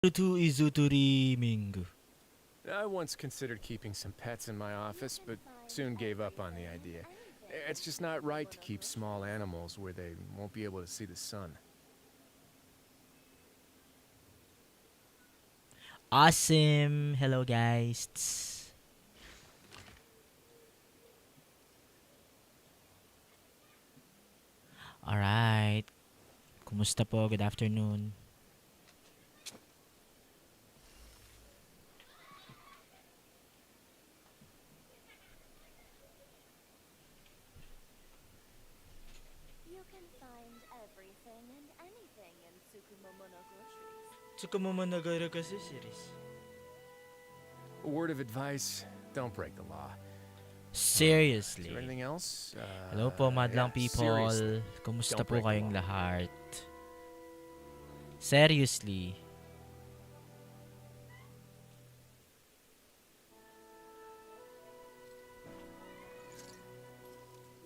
To Izuturi Mingu. I once considered keeping some pets in my office, but soon gave up on the idea. It's just not right to keep small animals where they won't be able to see the sun. Awesome! Hello guys! Alright. Kumusta po? Good afternoon. You can find everything and anything in Tsukumomono groceries. Tsukumomono kasi series. A word of advice, don't break the law. Seriously. Is there anything else? Hello po madlang yeah, people. seriously. Kumusta Don't po break the kayong law. lahat? Seriously.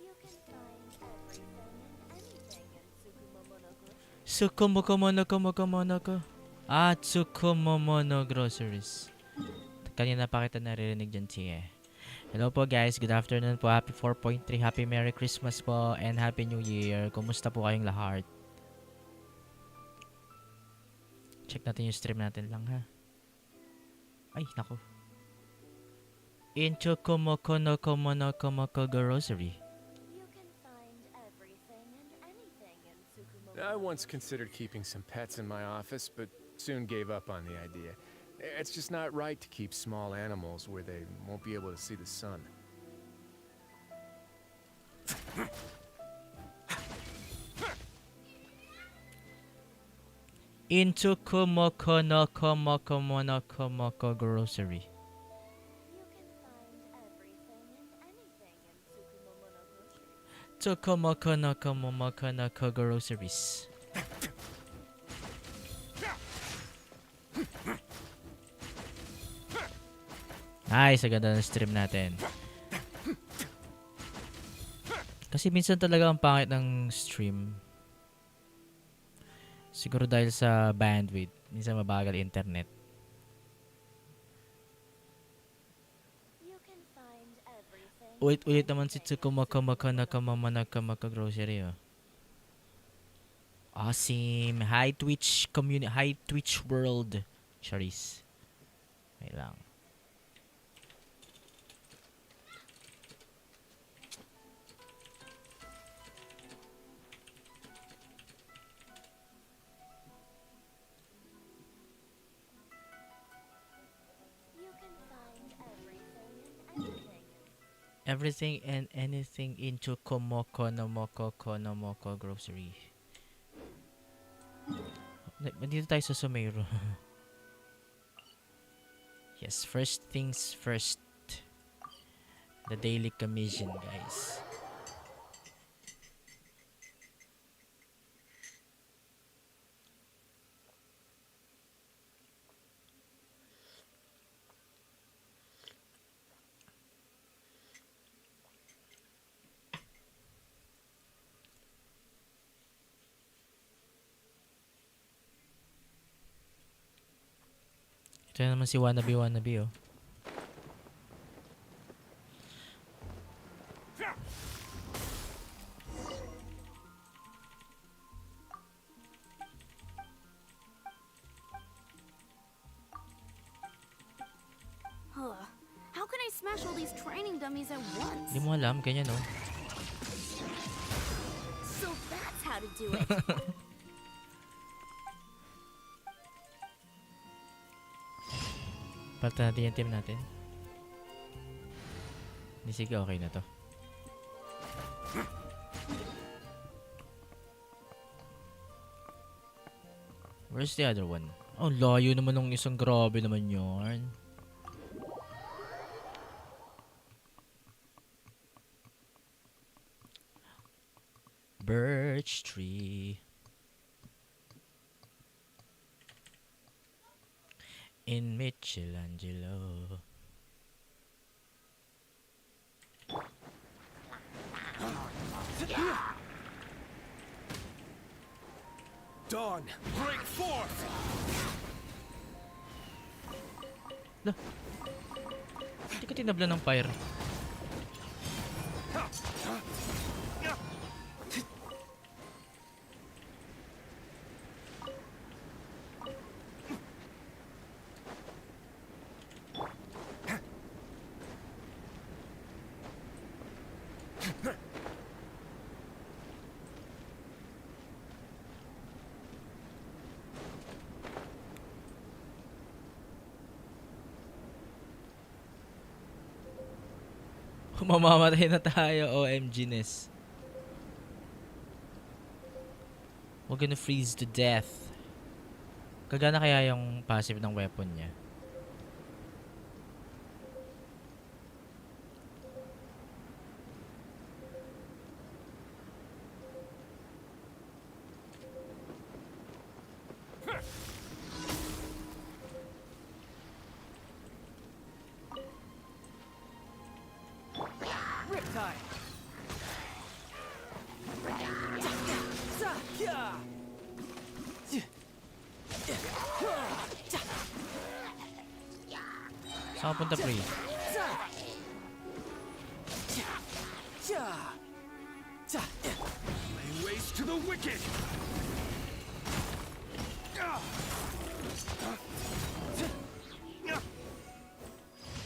You can find everything and anything in Tsukumomono groceries. Tsukumomono ko. Tsukumomono groceries. Kanina pa kita naririnig dyan, sige. Hello po guys, good afternoon po. Happy 4.3, Happy Merry Christmas po, and Happy New Year. Kumusta po kayong lahat? Check natin yung stream natin lang ha. Ay, naku. Into Komoko grocery. You can find everything and anything in Tsukumomono. I once considered keeping some pets in my office, but soon gave up on the idea. It's just not right to keep small animals where they won't be able to see the sun. Into Komoko grocery. You can find everything and anything in Tsukumomono groceries. Komoko groceries. Nice, aganda ng stream natin. Kasi minsan talaga ang pangit ng stream. Siguro dahil sa bandwidth. Minsan mabagal internet. You can find everything. Ulit naman si Tsukumaka grocery oh. Awesome. Hi Twitch community. Hi Twitch world. Charis. Wait lang. You can find everything and anything. Everything and anything into Komoko grocery. Dito tayo sa Sumeiro. Yes, first things first. The daily commission, guys. Ito na naman si Wannabe oh. Huh. How can I smash all these training dummies at once? Hindi mo alam, ganyan oh. So that's how to do it. Palitan natin yung team natin. Hindi, sige, okay na to. Where's the other one? Oh, layo naman ng isang, grabe naman yun. Birch tree. In Michelangelo. Dawn, break forth! Hindi ka tinabla ng fire. Mamamatay na tayo, OMG-ness. We're gonna freeze to death. Kagana kaya yung passive ng weapon niya? Riptide! Saan ka punta, pre? Lay waste to the wicked!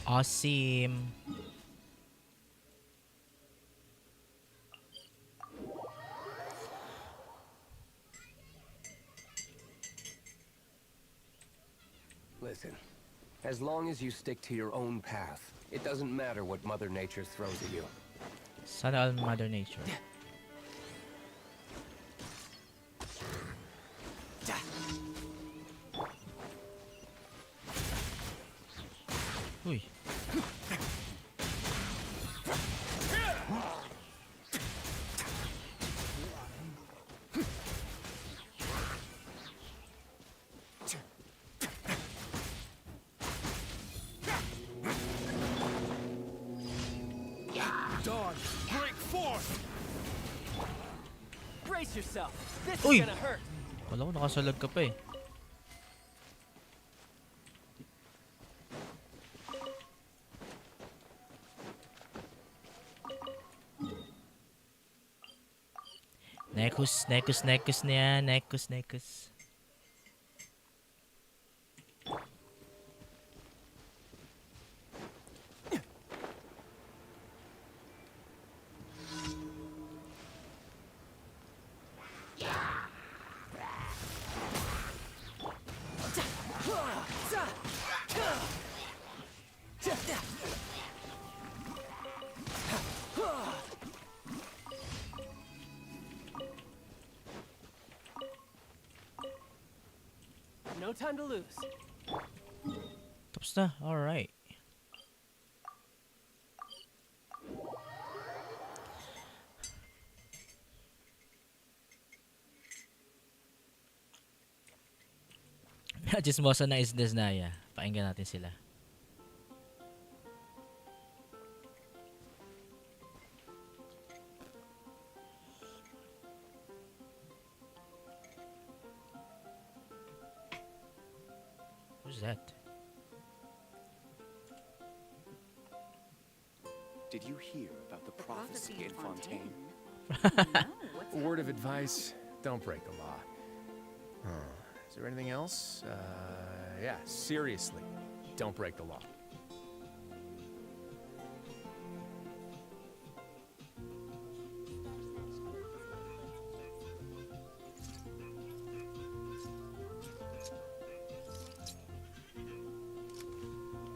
Awesome. Listen, as long as you stick to your own path, it doesn't matter what Mother Nature throws at you. Sana all Mother Nature. Uy. Dawn, break forth! Brace yourself! This Uy! is gonna hurt! Wala ko, nakasalag ka pa eh. Nekus na yan. Nekus. No time to lose. Tapos na. Alright. Chismosa na is Desnaya. Pakinggan natin sila. Who's that? Did you hear about the prophecy in Fontaine? A word of advice, don't break the law. Is there anything else? Yeah, seriously, don't break the law.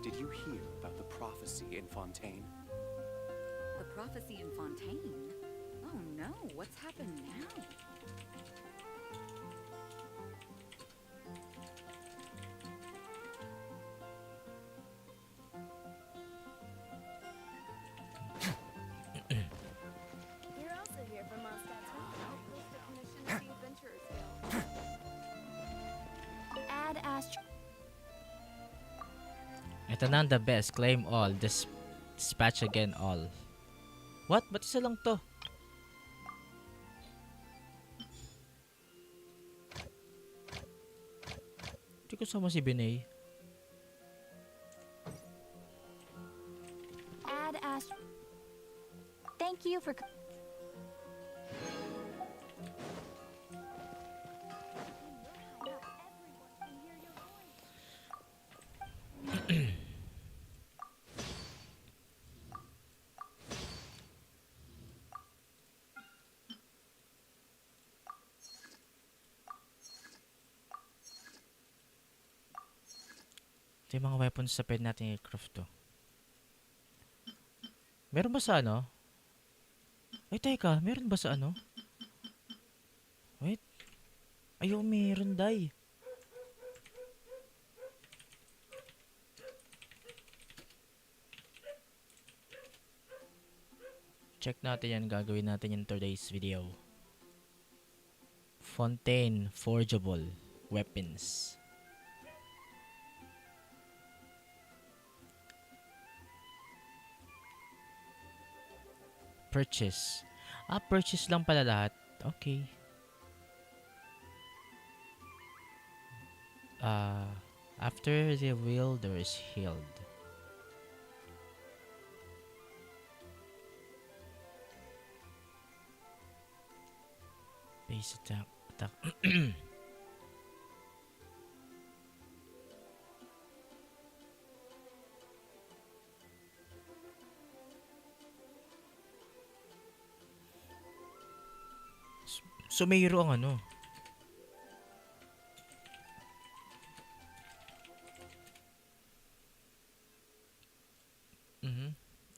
Did you hear about the prophecy in Fontaine? The prophecy in Fontaine? Oh no, what's happened now? You're also here for Mondstadt's list of commissions the Adventurers Guild. Add Astro. Ito na ang the best. Claim all. Dispatch again all. What? Ba't isa lang to? Hindi ko sama si Binay. Thank you for. Ito yung mga weapons sa pwede natin i-craft to. Meron ba sa ano? Ay, teka. Meron ba sa ano? Wait. Ayaw, meron, day. Check natin yan. Gagawin natin yung today's video. Fontaine Forgeable Weapons. Purchase. Purchase lang pala lahat. Okay. After the wielder is healed. Base attack. So mayroong ano.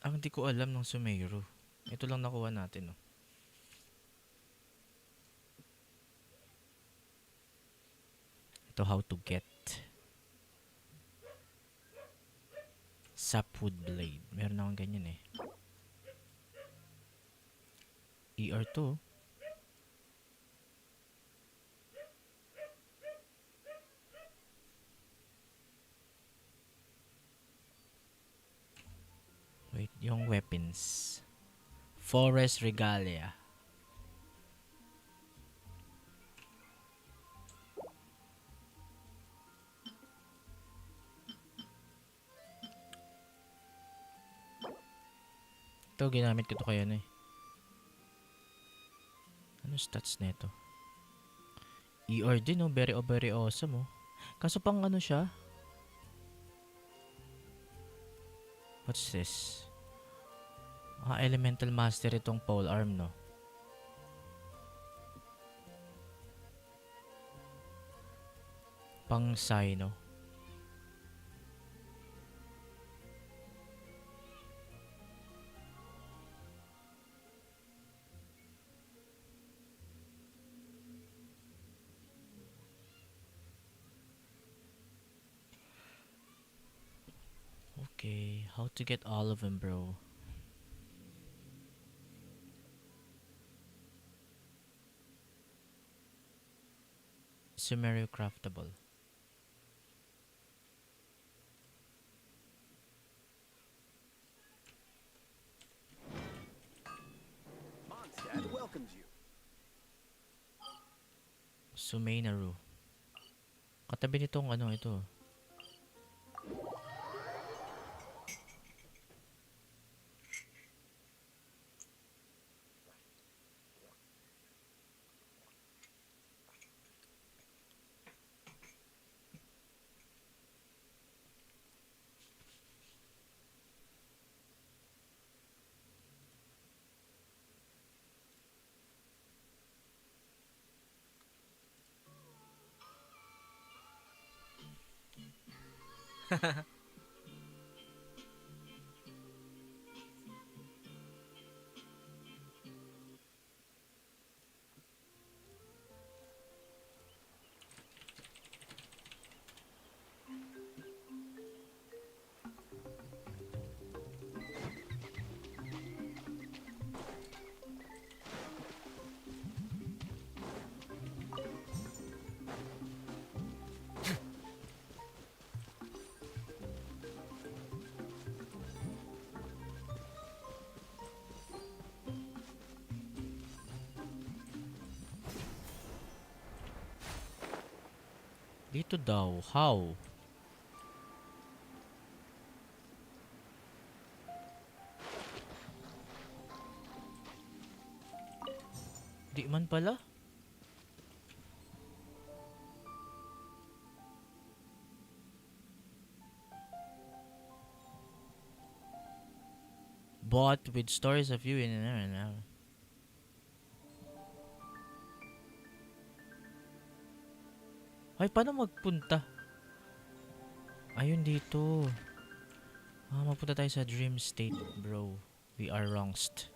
Ang hindi ko alam ng Sumeiro. Ito lang nakuha natin, no. Ito how to get sapwood blade. Meron akong ganyan eh. ER2. Wait, yung weapons. Forest Regalia. Ito, ginamit ko to kaya na eh. Ano stats nito? ER din, oh. Very, very awesome, oh. Kaso pang ano siya? What's this? Elemental Master itong pole arm, no? Pang Sai, no? Okay, how to get all of them, bro? Sumerio craftable. Mondstadt welcomes you. Sumeinaru. Katabi nitong ano ito. Dito daw, how? Di man pala. Bought with stories of you in an hour. Ay, paano magpunta? Ayun dito. Magpunta tayo sa dream state, bro. We are wrongst.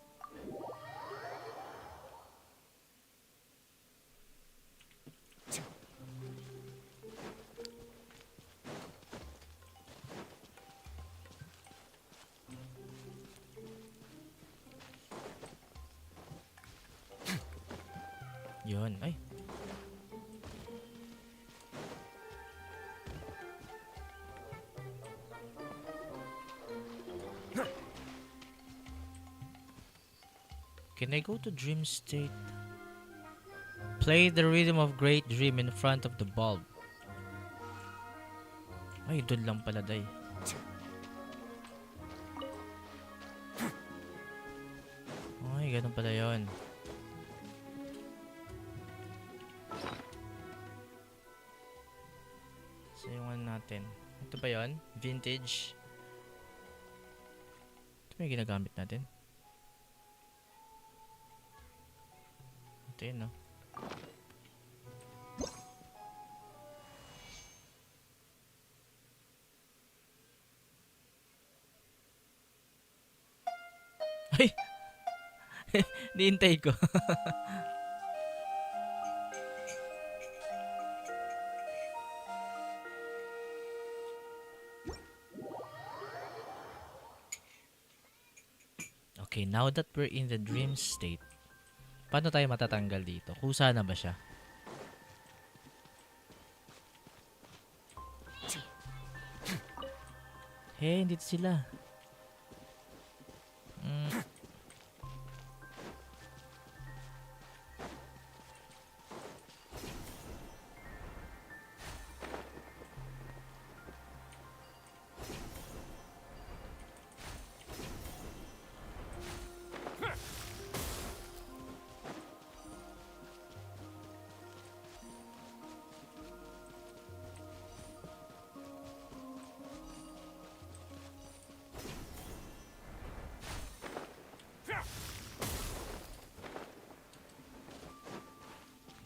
Yun. Ay. Can I go to dream state? Play the rhythm of great dream in front of the bulb. Ay, doon lang pala, day. Ay, ganun pala yun. So, yung ano natin. Ito ba yun? Vintage. Ito ba yung ginagamit natin? Ito yun, no? Ay! Niintay ko. Okay, now that we're in the dream state, paano tayo matatanggal dito? Kusa na ba siya? Hey, dito sila.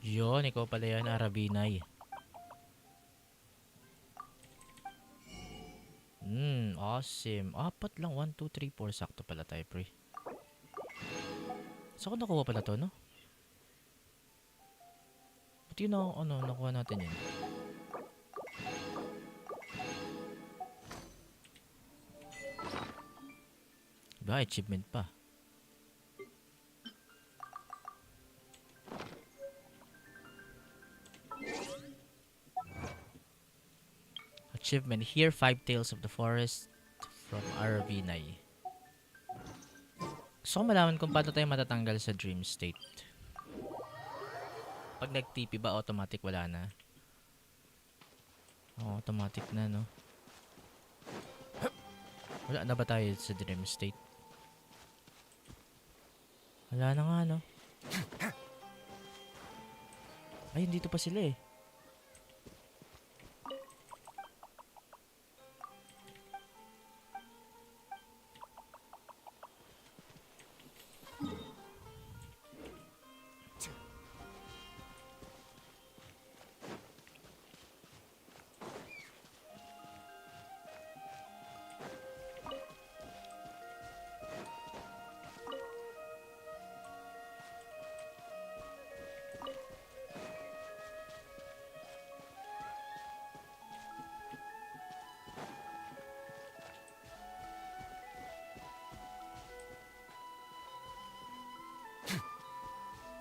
Yun, ikaw pala yan, Arabinay. Awesome. Apat lang, 1, 2, 3, 4. Sakto pala tayo, pre. Saan ko nakuha pala to, no? Ba't yun nakuha natin yun? Ba, achievement pa. Achievement. Hear 5 Tales of the Forest from Aravinay. Gusto ko malaman kung paano tayo matatanggal sa dream state. Pag nag-TP ba, automatic wala na? Automatic na, no? Wala na ba tayo sa dream state? Wala na nga, no? Ay, dito pa sila eh.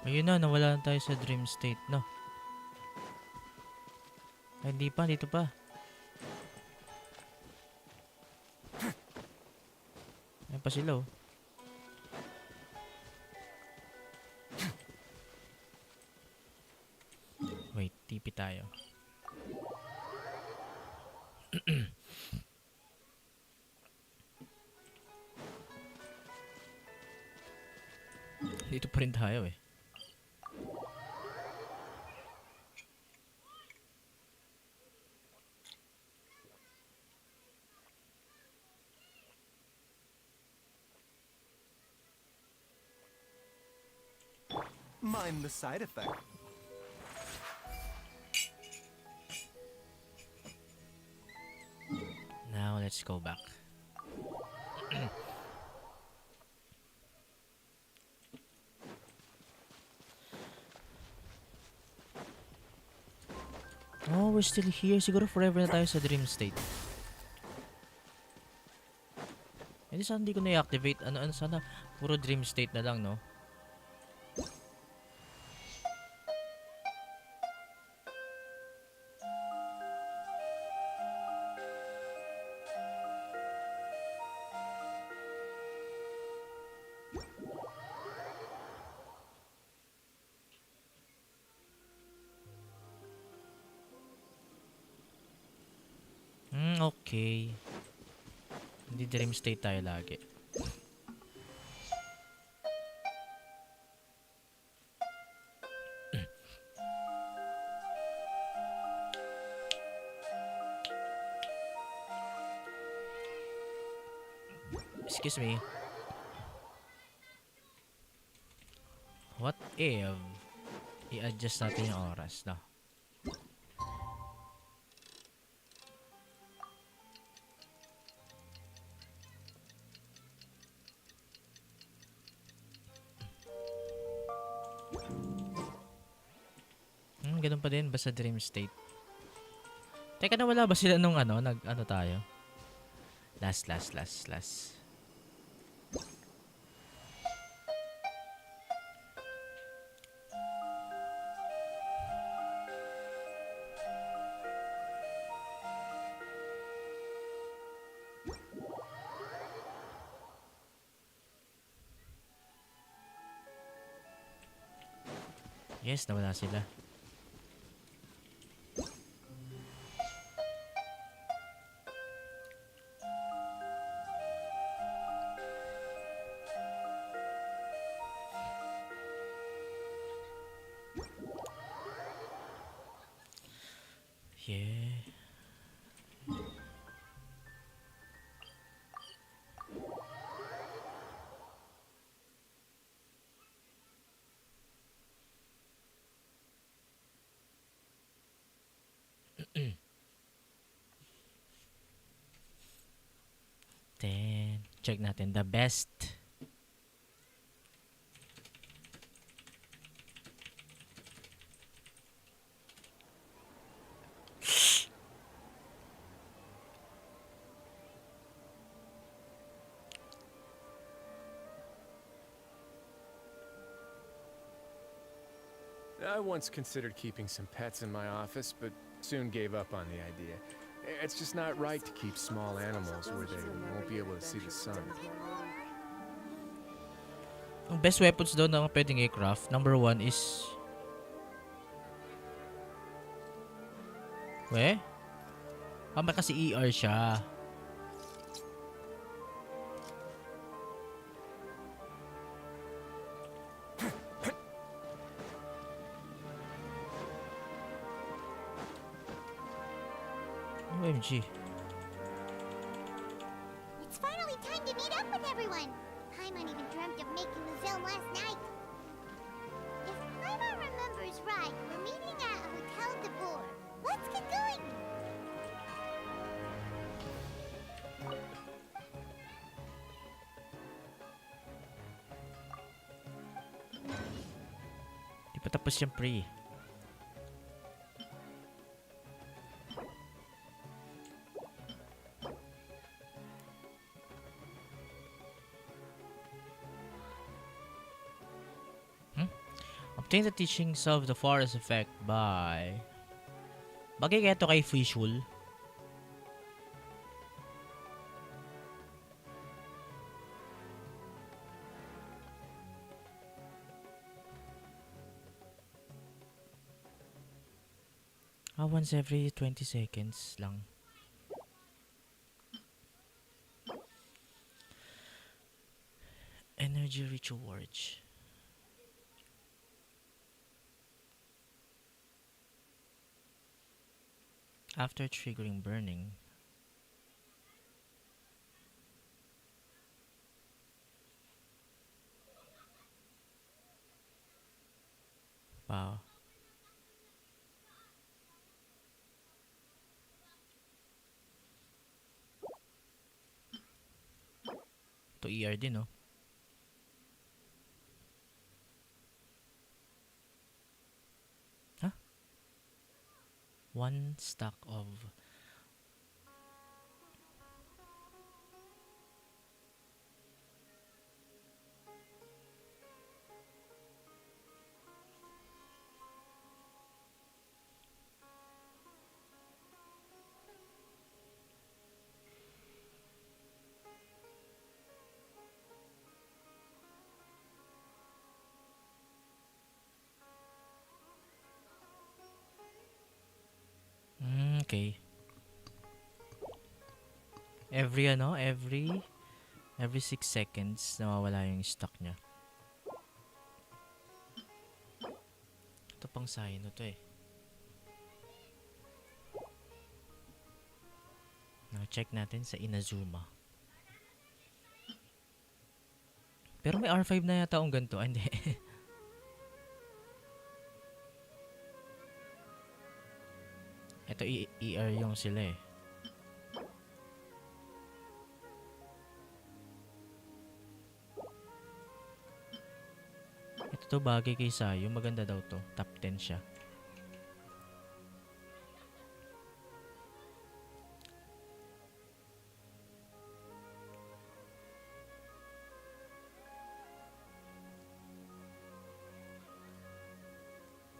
Ayun na, nawala na tayo sa dream state, no? Ay, hindi pa, dito pa. Ayan pa sila, oh. Wait, tipi tayo. Dito pa rin tayo, eh. Mind the side effect. Now let's go back. Oh, we're still here. Siguro forever na tayo sa dream state. Hindi sana hindi ko na-activate. Ano, sana puro dream state na lang, no? Okay. Hindi dream state tayo lagi. Excuse me. What if i-adjust natin yung oras, no? Ganun pa din basta dream state. Teka, nawala ba sila nung ano, nag-ano tayo? Last. Yes, nawala sila. Yeah. Then, check natin the best. I once considered keeping some pets in my office, but soon gave up on the idea. It's just not right to keep small animals where they won't be able to see the sun. Ang best weapons daw na pwedeng i-craft, number 1 is... may kasi ER siya. OMG. It's finally time to meet up with everyone. Paimon even dreamt of making the zone last night. If Paimon remembers right, we're meeting at Hotel de Boer. Let's get going. Di pa tapos yung pre. Obtain the teachings of the forest effect by... Bagay kaya ito kay Visual. Once every 20 seconds lang. Energy ritual words. After triggering burning, To ER din, no? Huh? One stack of... Okay. Every 6 seconds nawawala yung stock niya. Ito pang sign to eh. Now check natin sa Inazuma. Pero may R5 na yata ang ganito. Ah, hindi. Ito ER yung sila eh. Ito to bagay kay Sayo. Maganda daw to. Top 10 siya.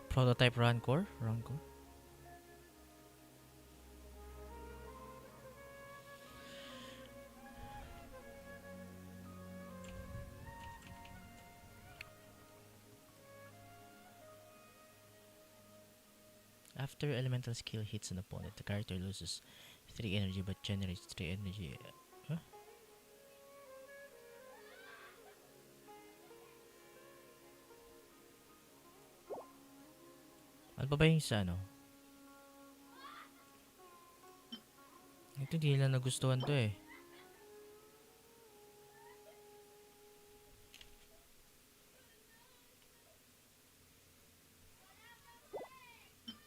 Prototype Rancor? Rancor? After elemental skill hits an opponent, the character loses 3 energy but generates 3 energy. Huh? Ano pa ba yung sa ano? Ito hindi nila nagustuhan to eh.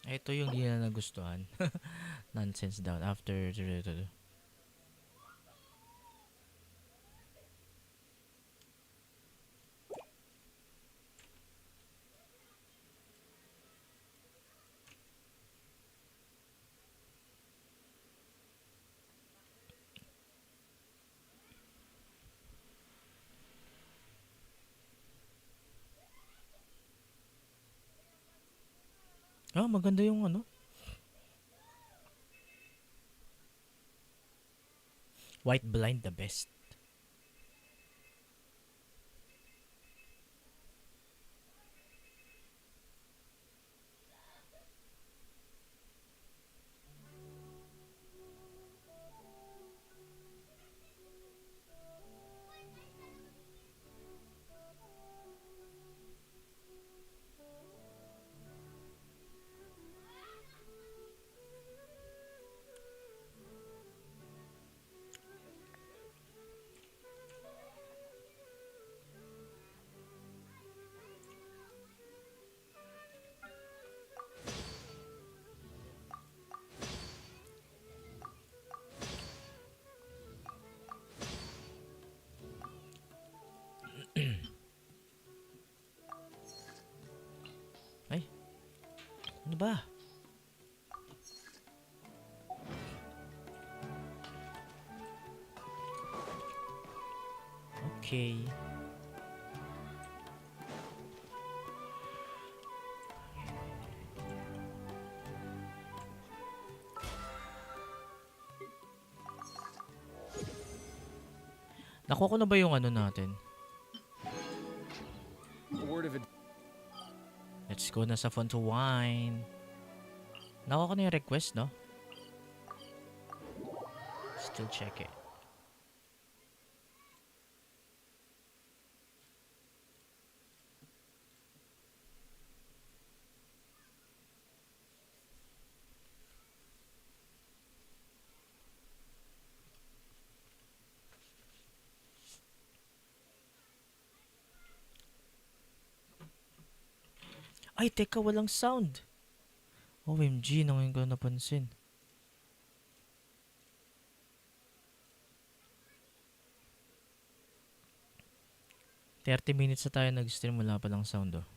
Ito yung hindi nila nagustuhan. Nonsense down after Oh, maganda yung ano. White blind the best. Ay. Ano ba? Okay. Nakuha ko na ba yung ano natin? A word of Let's go na sa Fun to Wine. Nakuha ko na yung request, no? Still check it. Ay, teka, walang sound. OMG, ngayon ko napansin. 30 minutes na tayo nag-stream, wala pa lang sound oh.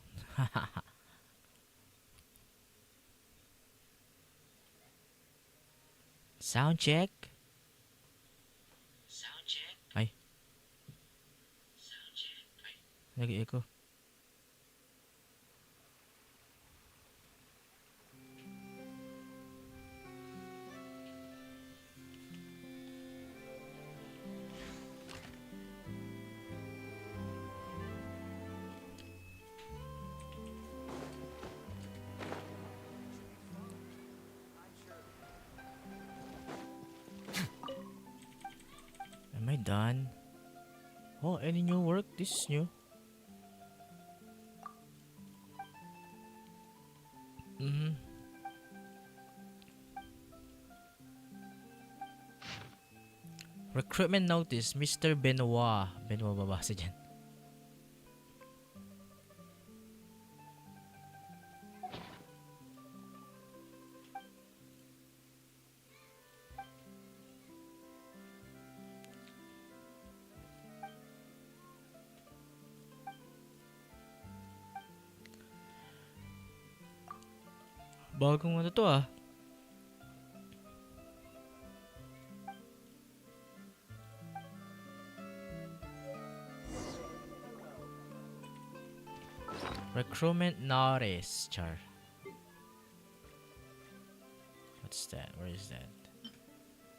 Sound check. Ay. Nag-echo. Am I done? Oh, any new work? This is new. Recruitment notice, Mr. Benoit. Benoit babasa dyan. Bagong ano to ah. Recruitment notice, char. What's that? Where is that?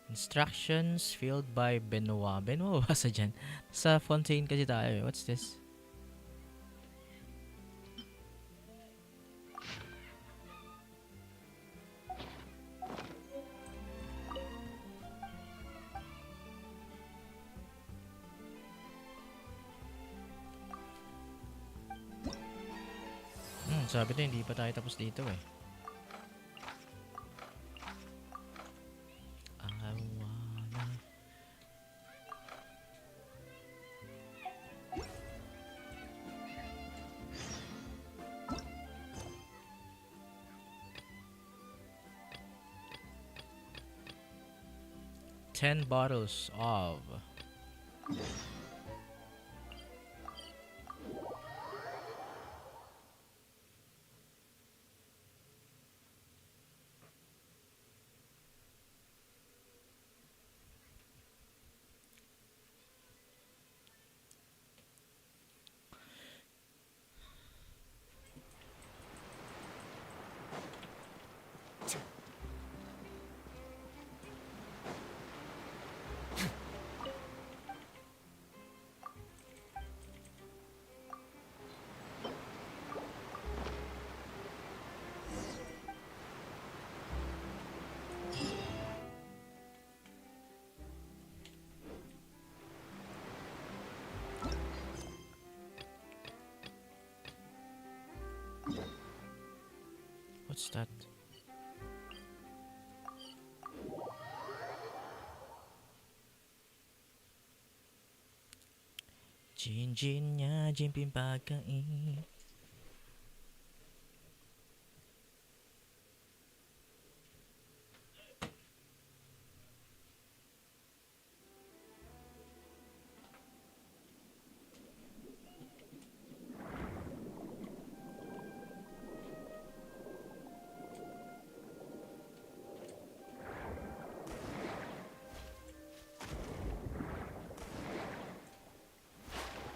Instructions filled by Benoit. Benoit basa dyan. Sa Fontaine kasi tayo eh. What's this? Sabi na hindi pa tayo tapos dito eh. I wanna... Ten bottles of... What's that? Jin niya, Jin pimpakain.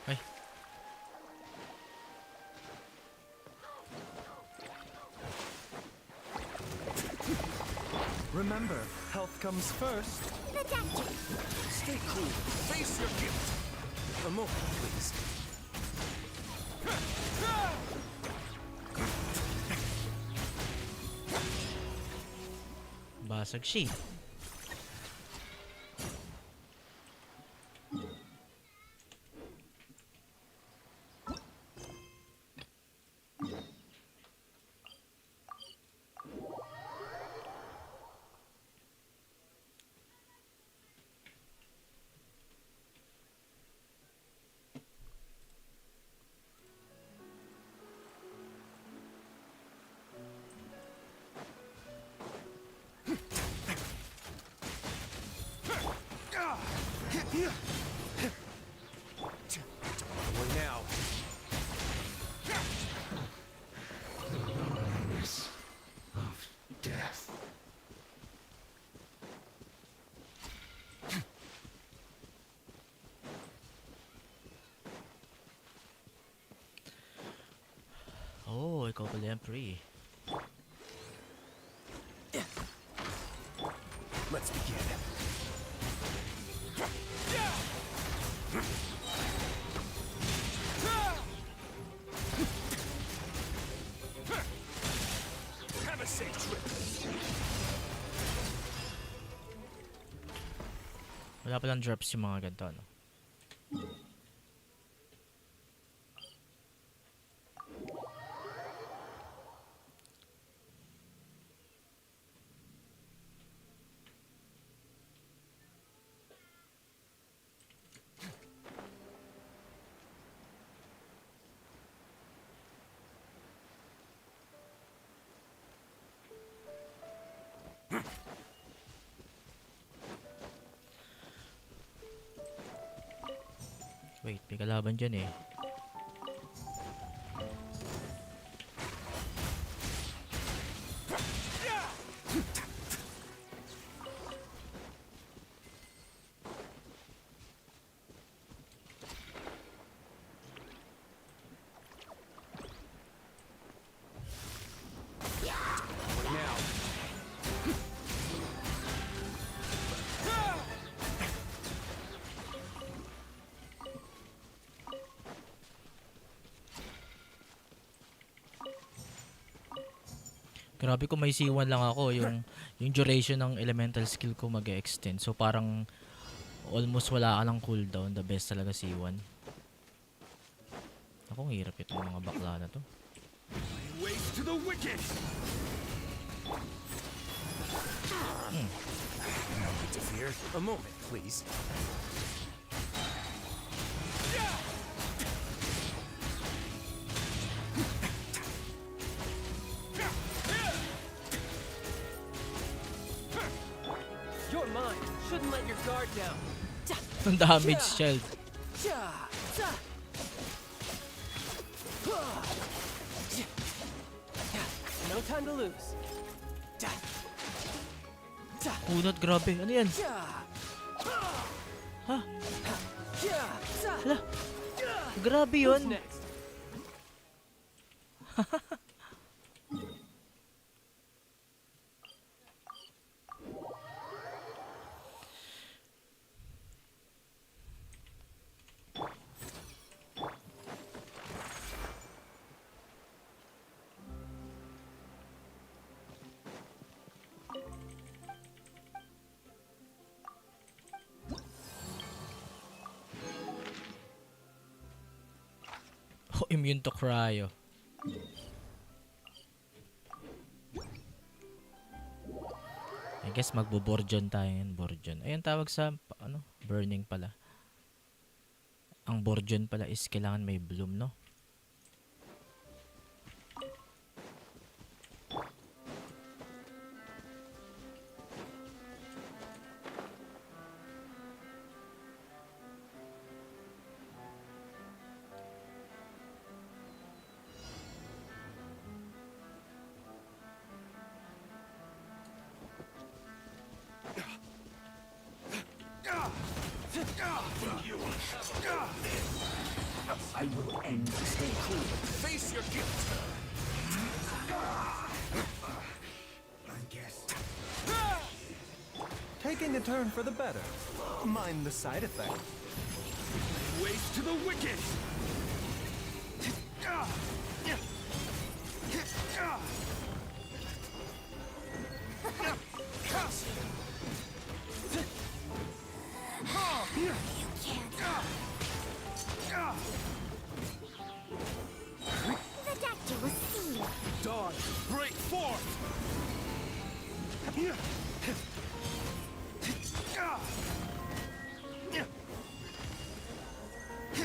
Ay. Remember, health comes first. The doctor. Stay cool. Face your guilt. A moment, please. Basag siya. Away now. ikaw pala yan, pre. Let's begin. Have a safe trip. Wala palang drops yung mga ganito, no? Wait, may kalaban dyan eh. Now. Grabe kung may C1 lang ako, yung duration ng elemental skill ko mag-extend. So parang almost wala ka ng cooldown. The best talaga C1. Ako, ang hirap itong mga bakla na to. Ways to the wicked. No need to fear. A moment, please. You're mine. Shouldn't let your guard down. Ang damage shield. No time to lose. Kunot, grabe. Ano yan? Ha? Hala. Grabe Who's yun. next? Oh, immune to cryo. I guess magbo-borjon tayo yan, borjon. Ayun tawag sa ano, burning pala. Ang borjon pala is kailangan may bloom, no? I will end. Stay cool. Face your guilt. I guess. Taking a turn for the better. Mind the side effect. Ways to the wicked. The doctor will see you. Dawn, break forth.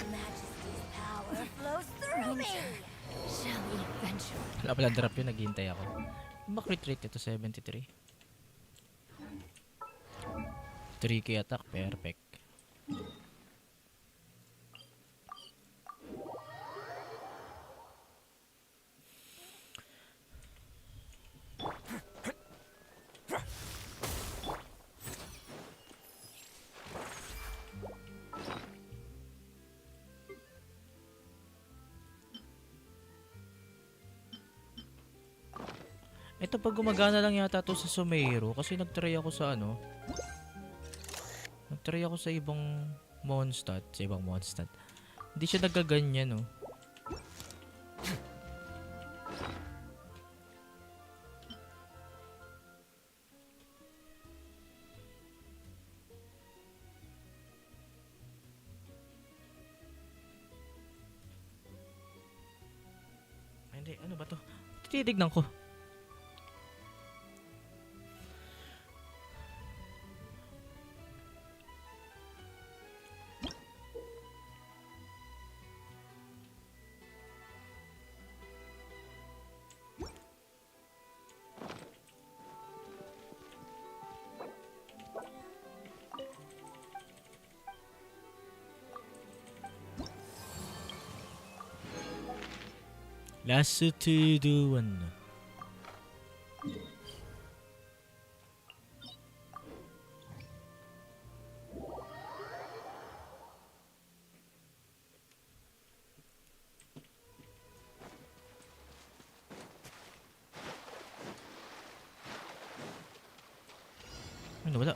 Majesty's power flows through me. Shall we venture? Wala pala drop yun, naghihintay ako. Mak-retreat ito, 73. 3k attack, perfect. Ito pag gumagana lang yata to sa Sumeiro kasi nagtry ako sa ano. Nagtry ako sa ibang Mondstadt, sa ibang Mondstadt. Hindi siya nagaganyan, no. Ay, hindi, ano ba to? Tinitignan ko. Lasituduan. Ano, wala.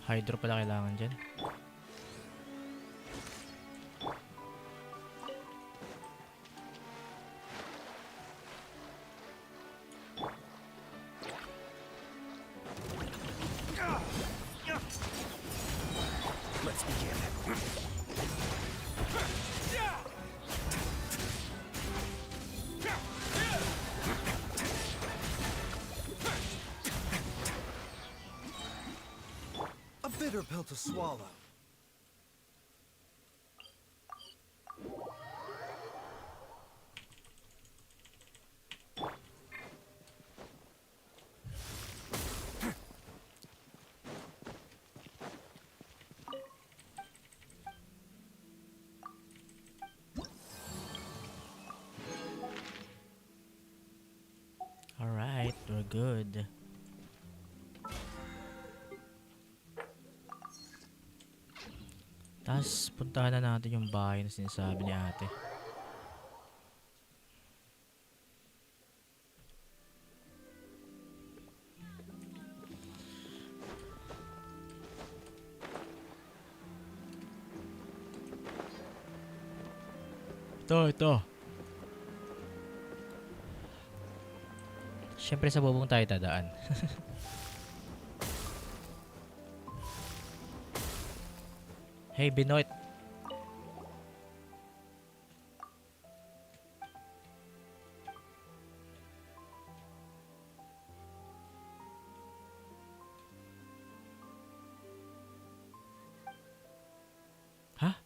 Hydro pala kailangan dyan. Let's begin. A bitter pill to swallow. Alright, we're good. Tapos, puntahan na natin yung bahay na sinasabi ni ate. Ito. Siyempre sa bubong tayo dadaan. Hey, Binoit. Hah?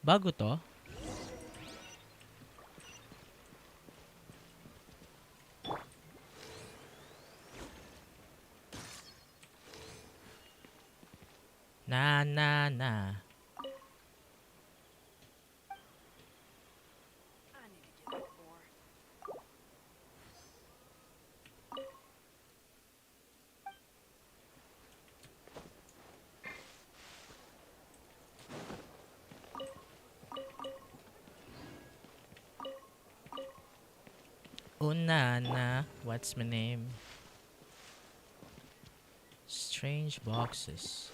Bago to? Na. Oh, Nana. What's my name? Strange boxes.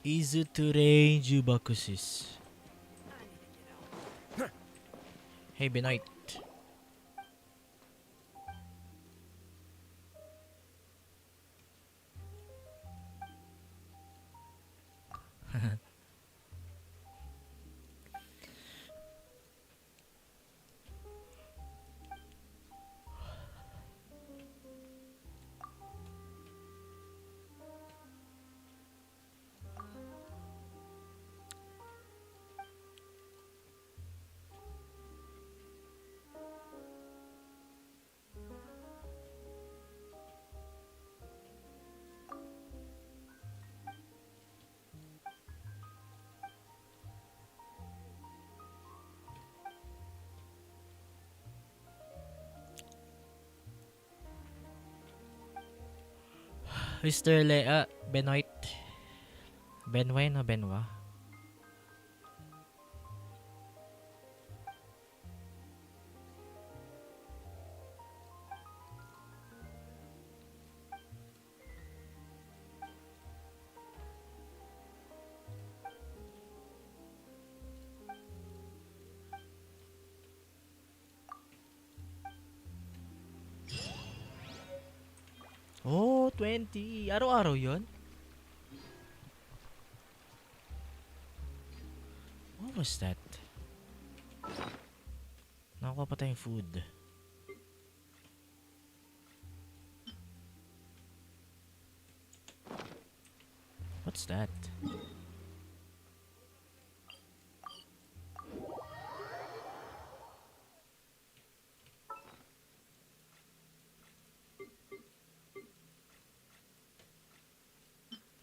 Izuture Jubakusis. Hey, Benoit. Mr. Benoit. Benway no Benwa? Oh, 20. Araw-araw yun? What was that? Nakakuha pa tayong food. What's that?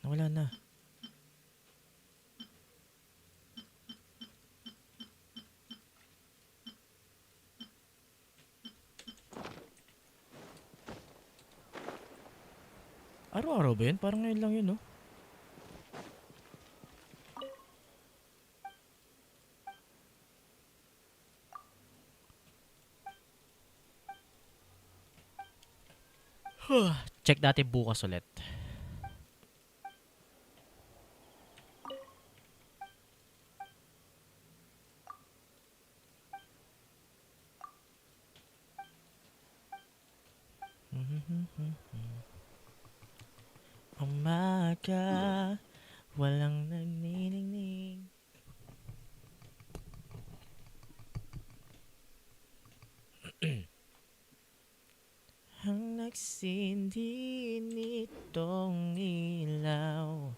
Wala na. Araw-araw ba yun? Parang ngayon lang yun, no? Check natin bukas ulit. Umaga, walang nagniningning. Ang nagsindi nitong ilaw,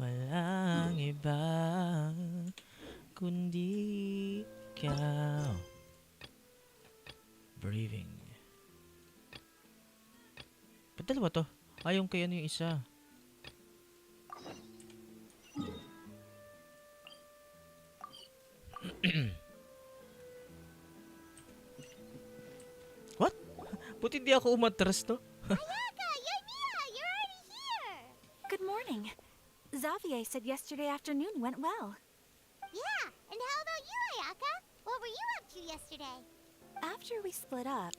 walang iba kundi ikaw. Breathing. Ba't dalawa to? Ayong kaya ano yung isa. What? Buti hindi ako umatras, no? Ayaka, Yoimiya, you're already here! Good morning. Xavier said yesterday afternoon went well. Yeah, and how about you, Ayaka? What were you up to yesterday? After we split up,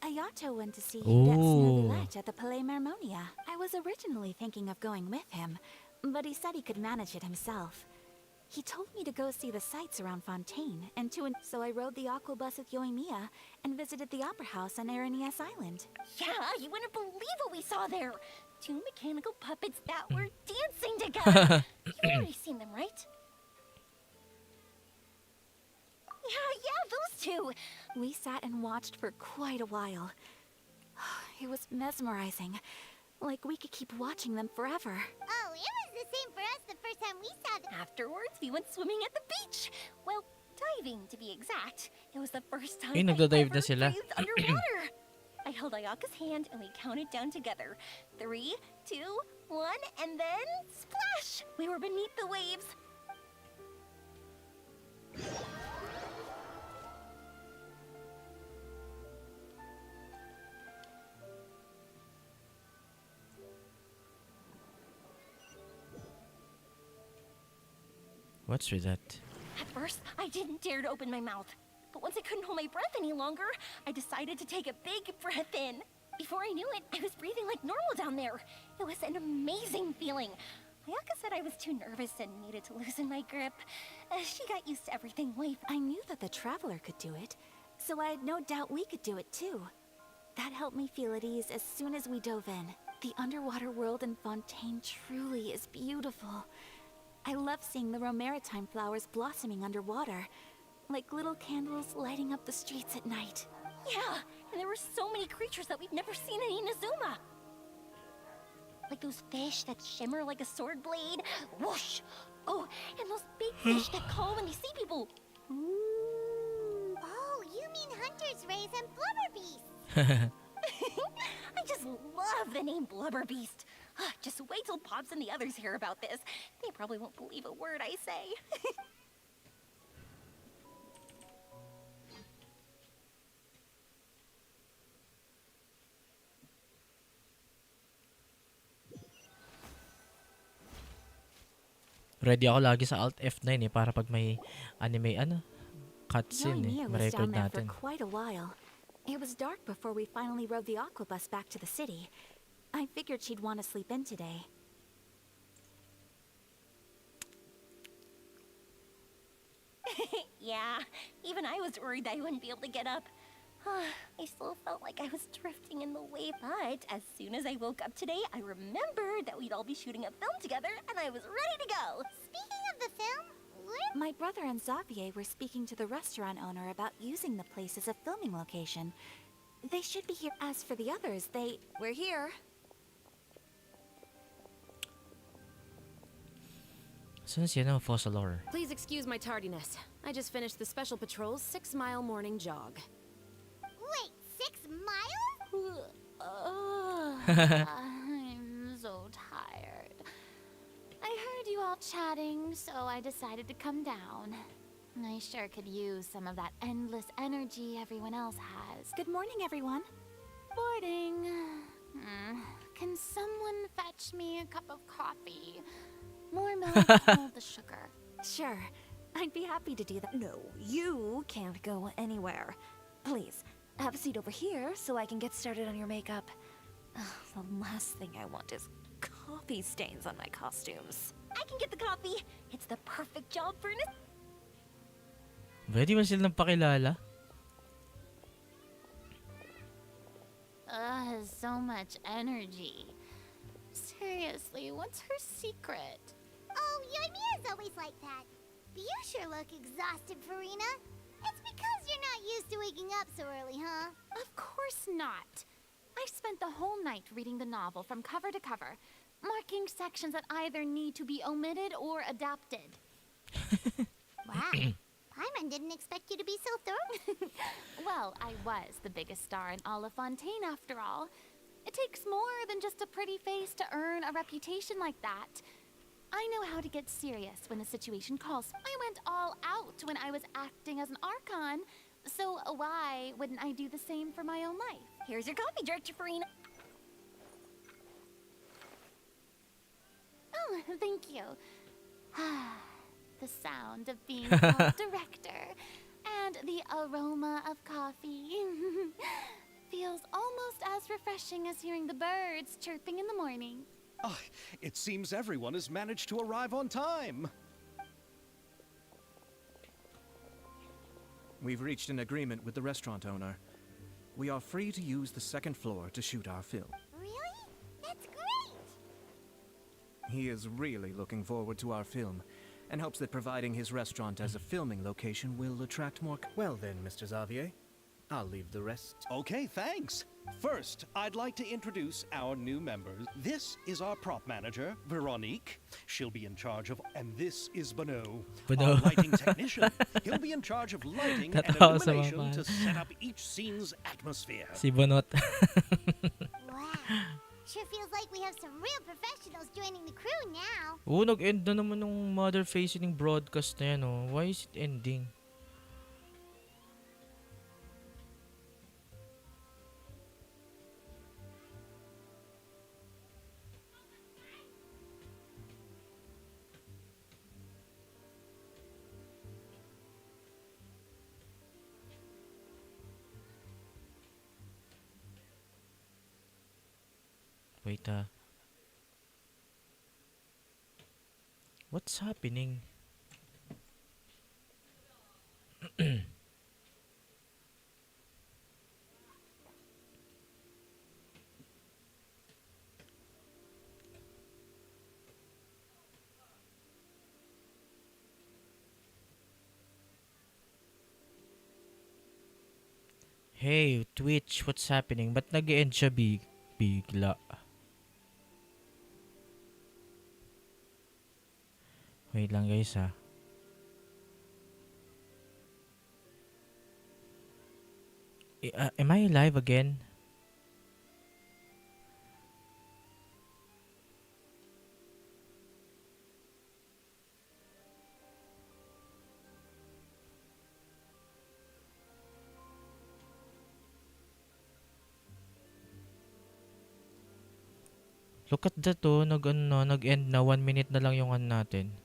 Ayato went to see Hidetsuno Ooh. Villette at the Palais Marmonia. I was originally thinking of going with him, but he said he could manage it himself. He told me to go see the sights around Fontaine, and so I rode the aqua bus with Yoimiya and visited the opera house on Aranias Island. Yeah, you wouldn't believe what we saw there. 2 mechanical puppets that were dancing together. You've already seen them, right? Yeah, those two. We sat and watched for quite a while. It was mesmerizing. Like we could keep watching them forever. Oh, it was the same for us the first time we saw them. Afterwards, we went swimming at the beach. Well, diving to be exact. It was the first time Eh, I nagda-dive ever na sila. breathed underwater. I held Ayaka's hand and we counted down together. 3, 2, 1, and then splash! We were beneath the waves. What's with that? At first, I didn't dare to open my mouth. But once I couldn't hold my breath any longer, I decided to take a big breath in. Before I knew it, I was breathing like normal down there. It was an amazing feeling. Ayaka said I was too nervous and needed to loosen my grip. She got used to everything way I knew that the Traveler could do it, so I had no doubt we could do it too. That helped me feel at ease as soon as we dove in. The underwater world in Fontaine truly is beautiful. I love seeing the Romaritime flowers blossoming underwater, like little candles lighting up the streets at night. Yeah, and there were so many creatures that we've never seen in Inazuma. Like those fish that shimmer like a sword blade. Whoosh! Oh, and those big fish that call when they see people. Oh, you mean Hunter's Rays and Blubber Beasts. I just love the name Blubber Beast. Just wait till Pops and the others hear about this. They probably won't believe a word I say. Ready ako lagi sa Alt F9 para pag may anime cutscene Yoimiya was ma-record down there natin. for quite a while. It was dark before we finally rode the aqua bus back to the city. I figured she'd want to sleep in today. Yeah, even I was worried that I wouldn't be able to get up. I still felt like I was drifting in the wave, but as soon as I woke up today, I remembered that we'd all be shooting a film together, and I was ready to go. Speaking of the film, where... My brother and Xavier were speaking to the restaurant owner about using the place as a filming location. They should be here. As for the others, we're here. Saan si Fossilor? Please excuse my tardiness. I just finished the Special Patrol's 6-mile morning jog. Wait, 6 miles? I'm so tired. I heard you all chatting, so I decided to come down. I sure could use some of that endless energy everyone else has. Good morning, everyone. Morning. Can someone fetch me a cup of coffee? More milk, all the sugar. Sure, I'd be happy to do that. No, you can't go anywhere. Please, have a seat over here so I can get started on your makeup. The last thing I want is coffee stains on my costumes. I can get the coffee. It's the perfect job for an... Pwede ba silang pakilala? So much energy. Seriously, what's her secret? Oh, Yoimiya's always like that. But you sure look exhausted, Farina. It's because you're not used to waking up so early, huh? Of course not. I spent the whole night reading the novel from cover to cover, marking sections that either need to be omitted or adapted. Wow. Paimon didn't expect you to be so thorough. Well, I was the biggest star in all of Fontaine after all. It takes more than just a pretty face to earn a reputation like that. I know how to get serious when the situation calls. I went all out when I was acting as an Archon, so why wouldn't I do the same for my own life? Here's your coffee, Director Farina. Oh, thank you. The sound of being called director and the aroma of coffee feels almost as refreshing as hearing the birds chirping in the morning. Oh, it seems everyone has managed to arrive on time. We've reached an agreement with the restaurant owner. We are free to use the second floor to shoot our film. Really? That's great! He is really looking forward to our film, and hopes that providing his restaurant as a filming location will attract more... Well then, Mr. Xavier, I'll leave the rest. Okay, thanks. First, I'd like to introduce our new members. This is our prop manager, Veronique. She'll be in charge of... And this is Bono, our lighting technician. He'll be in charge of lighting and illumination to set up each scene's atmosphere. Si Bonot. Wow. Sure feels like we have some real professionals joining the crew now. Oo, nag-end na naman ng mother facing broadcast na yan, oh. Why is it ending? Wait, What's happening? Hey, Twitch, what's happening? Ba't nag-end siya bigla? Wait lang guys ha. Am I live again? Look at that oh, nag-end na 1 minute na lang yung natin.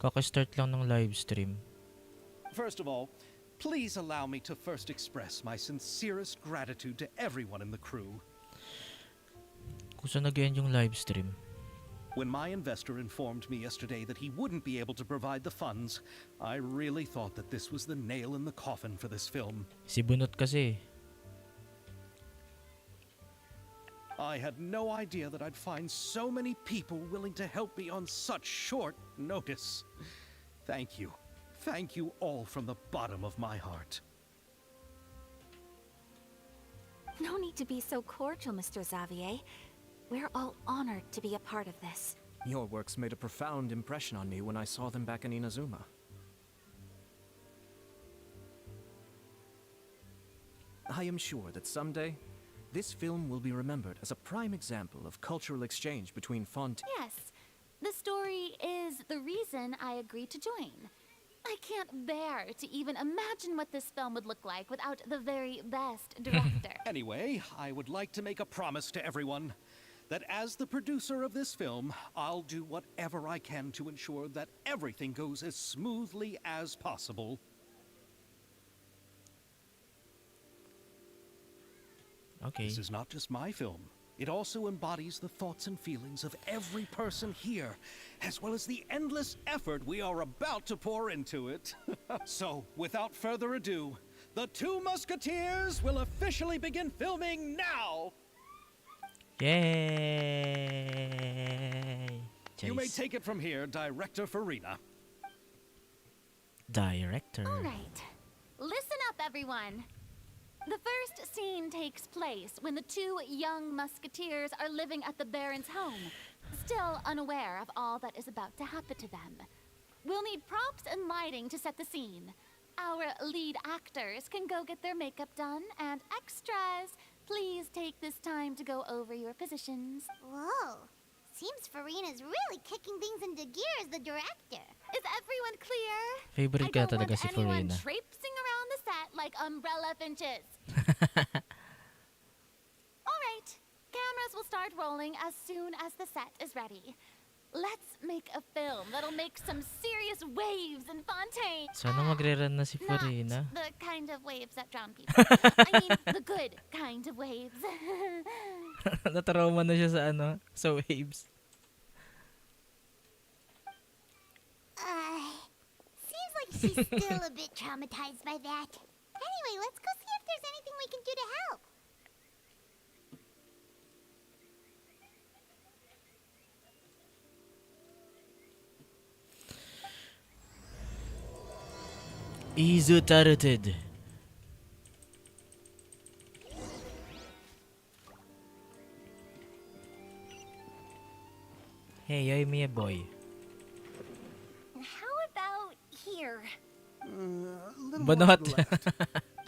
Kaka-start lang ng live stream. First of all, please allow me to first express my sincerest gratitude to everyone in the crew. Kung saan nag-end yung live stream? When my investor informed me yesterday that he wouldn't be able to provide the funds, I really thought that this was the nail in the coffin for this film. Si Bunot kasi. I had no idea that I'd find so many people willing to help me on such short notice. Thank you. Thank you all from the bottom of my heart. No need to be so cordial, Mr. Xavier. We're all honored to be a part of this. Your works made a profound impression on me when I saw them back in Inazuma. I am sure that someday, this film will be remembered as a prime example of cultural exchange between Fontaine. Yes, the story is the reason I agreed to join. I can't bear to even imagine what this film would look like without the very best director. Anyway, I would like to make a promise to everyone that as the producer of this film, I'll do whatever I can to ensure that everything goes as smoothly as possible. Okay. This is not just my film. It also embodies the thoughts and feelings of every person here, as well as the endless effort we are about to pour into it. So, without further ado, The Two Musketeers will officially begin filming now! Yay! You may Chase. take it from here, Director Farina. Director. All right, listen up, everyone. The first scene takes place when the two young musketeers are living at the Baron's home, still unaware of all that is about to happen to them. We'll need props and lighting to set the scene. Our lead actors can go get their makeup done, and extras, please take this time to go over your positions. Whoa. Seems Farina's really kicking things into gear as the director. Is everyone clear? Favorite I ka don't talaga want si anyone Farina. traipsing around the set like umbrella finches. All right, cameras will start rolling as soon as the set is ready. Let's make a film that'll make some serious waves in Fontaine. Sana magre-run na si Farina. Not the kind of waves that drown people. I mean, the good kind of waves. Natrauma na siya sa waves. Seems like she's still a bit traumatized by that. Anyway, let's go see if there's anything we can do to help. Izu-turreted. Hey, yoy me boy. How about here? Banot.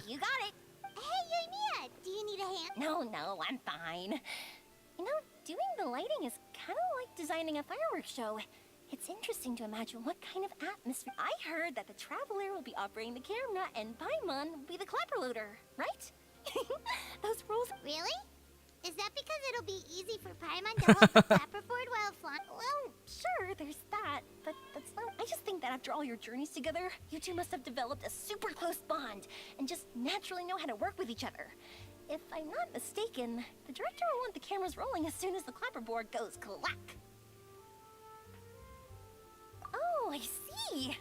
You got it. Hey, Yoimiya, do you need a hand? No, I'm fine. You know, doing the lighting is kind of like designing a fireworks show. It's interesting to imagine what kind of atmosphere. I heard that the Traveler will be operating the camera and Paimon will be the clapper loader, right? Those roles. Really? Is that because it'll be easy for Paimon to hold the clapperboard while flying? Well, sure, there's that, but that's not. I just think that after all your journeys together, you two must have developed a super close bond and just naturally know how to work with each other. If I'm not mistaken, the director will want the cameras rolling as soon as the clapperboard goes clack. Oh, I see.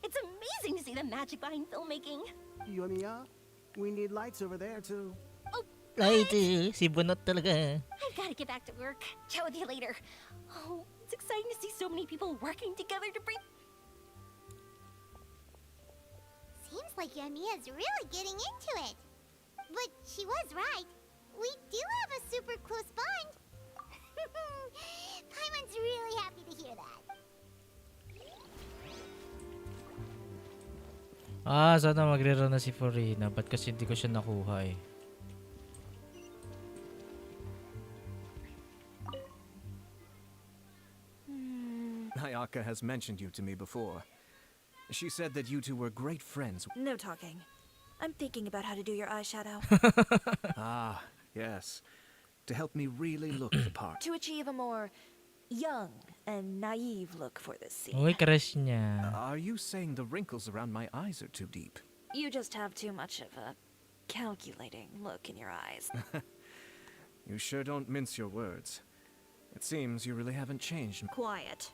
It's amazing to see the magic behind filmmaking. Yomiya, we need lights over there too. Ay, si Bunot talaga. I've got to get back to work. Chat with you later. Oh, it's exciting to see so many people working together to bring... Seems like Yamiya's really getting into it. But she was right. We do have a super close bond. Paimon's really happy to hear that. Sana magre-run na si Furina. Ba't kasi hindi ko siya nakuha eh. Ayaka has mentioned you to me before. She said that you two were great friends. No talking. I'm thinking about how to do your eyeshadow. Ah, yes. To help me really look the part. To achieve a more young and naive look for this scene. Uy, crush niya. Are you saying the wrinkles around my eyes are too deep? You just have too much of a calculating look in your eyes. You sure don't mince your words. It seems you really haven't changed. Quiet.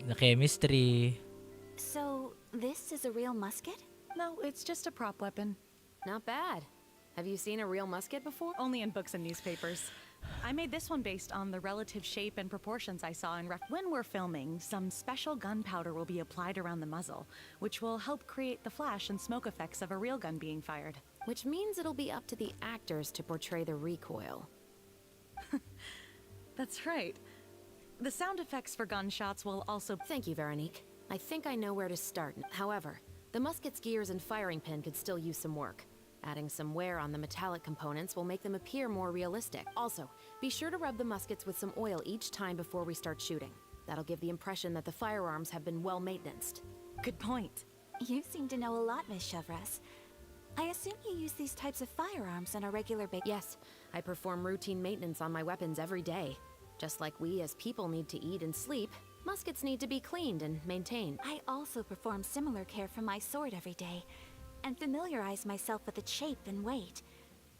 The chemistry. So, this is a real musket? No, it's just a prop weapon. Not bad. Have you seen a real musket before? Only in books and newspapers. I made this one based on the relative shape and proportions I saw in when we're filming, some special gunpowder will be applied around the muzzle, which will help create the flash and smoke effects of a real gun being fired. Which means it'll be up to the actors to portray the recoil. That's right. The sound effects for gunshots will also... Thank you, Veronique. I think I know where to start. However, the musket's gears and firing pin could still use some work. Adding some wear on the metallic components will make them appear more realistic. Also, be sure to rub the muskets with some oil each time before we start shooting. That'll give the impression that the firearms have been well maintained. Good point. You seem to know a lot, Miss Chevres. I assume you use these types of firearms on a regular basis. Yes, I perform routine maintenance on my weapons every day. Just like we as people need to eat and sleep, muskets need to be cleaned and maintained. I also perform similar care for my sword every day, and familiarize myself with its shape and weight,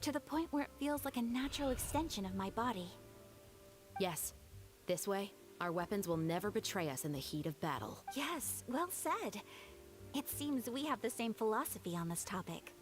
to the point where it feels like a natural extension of my body. Yes. This way, our weapons will never betray us in the heat of battle. Yes, well said. It seems we have the same philosophy on this topic.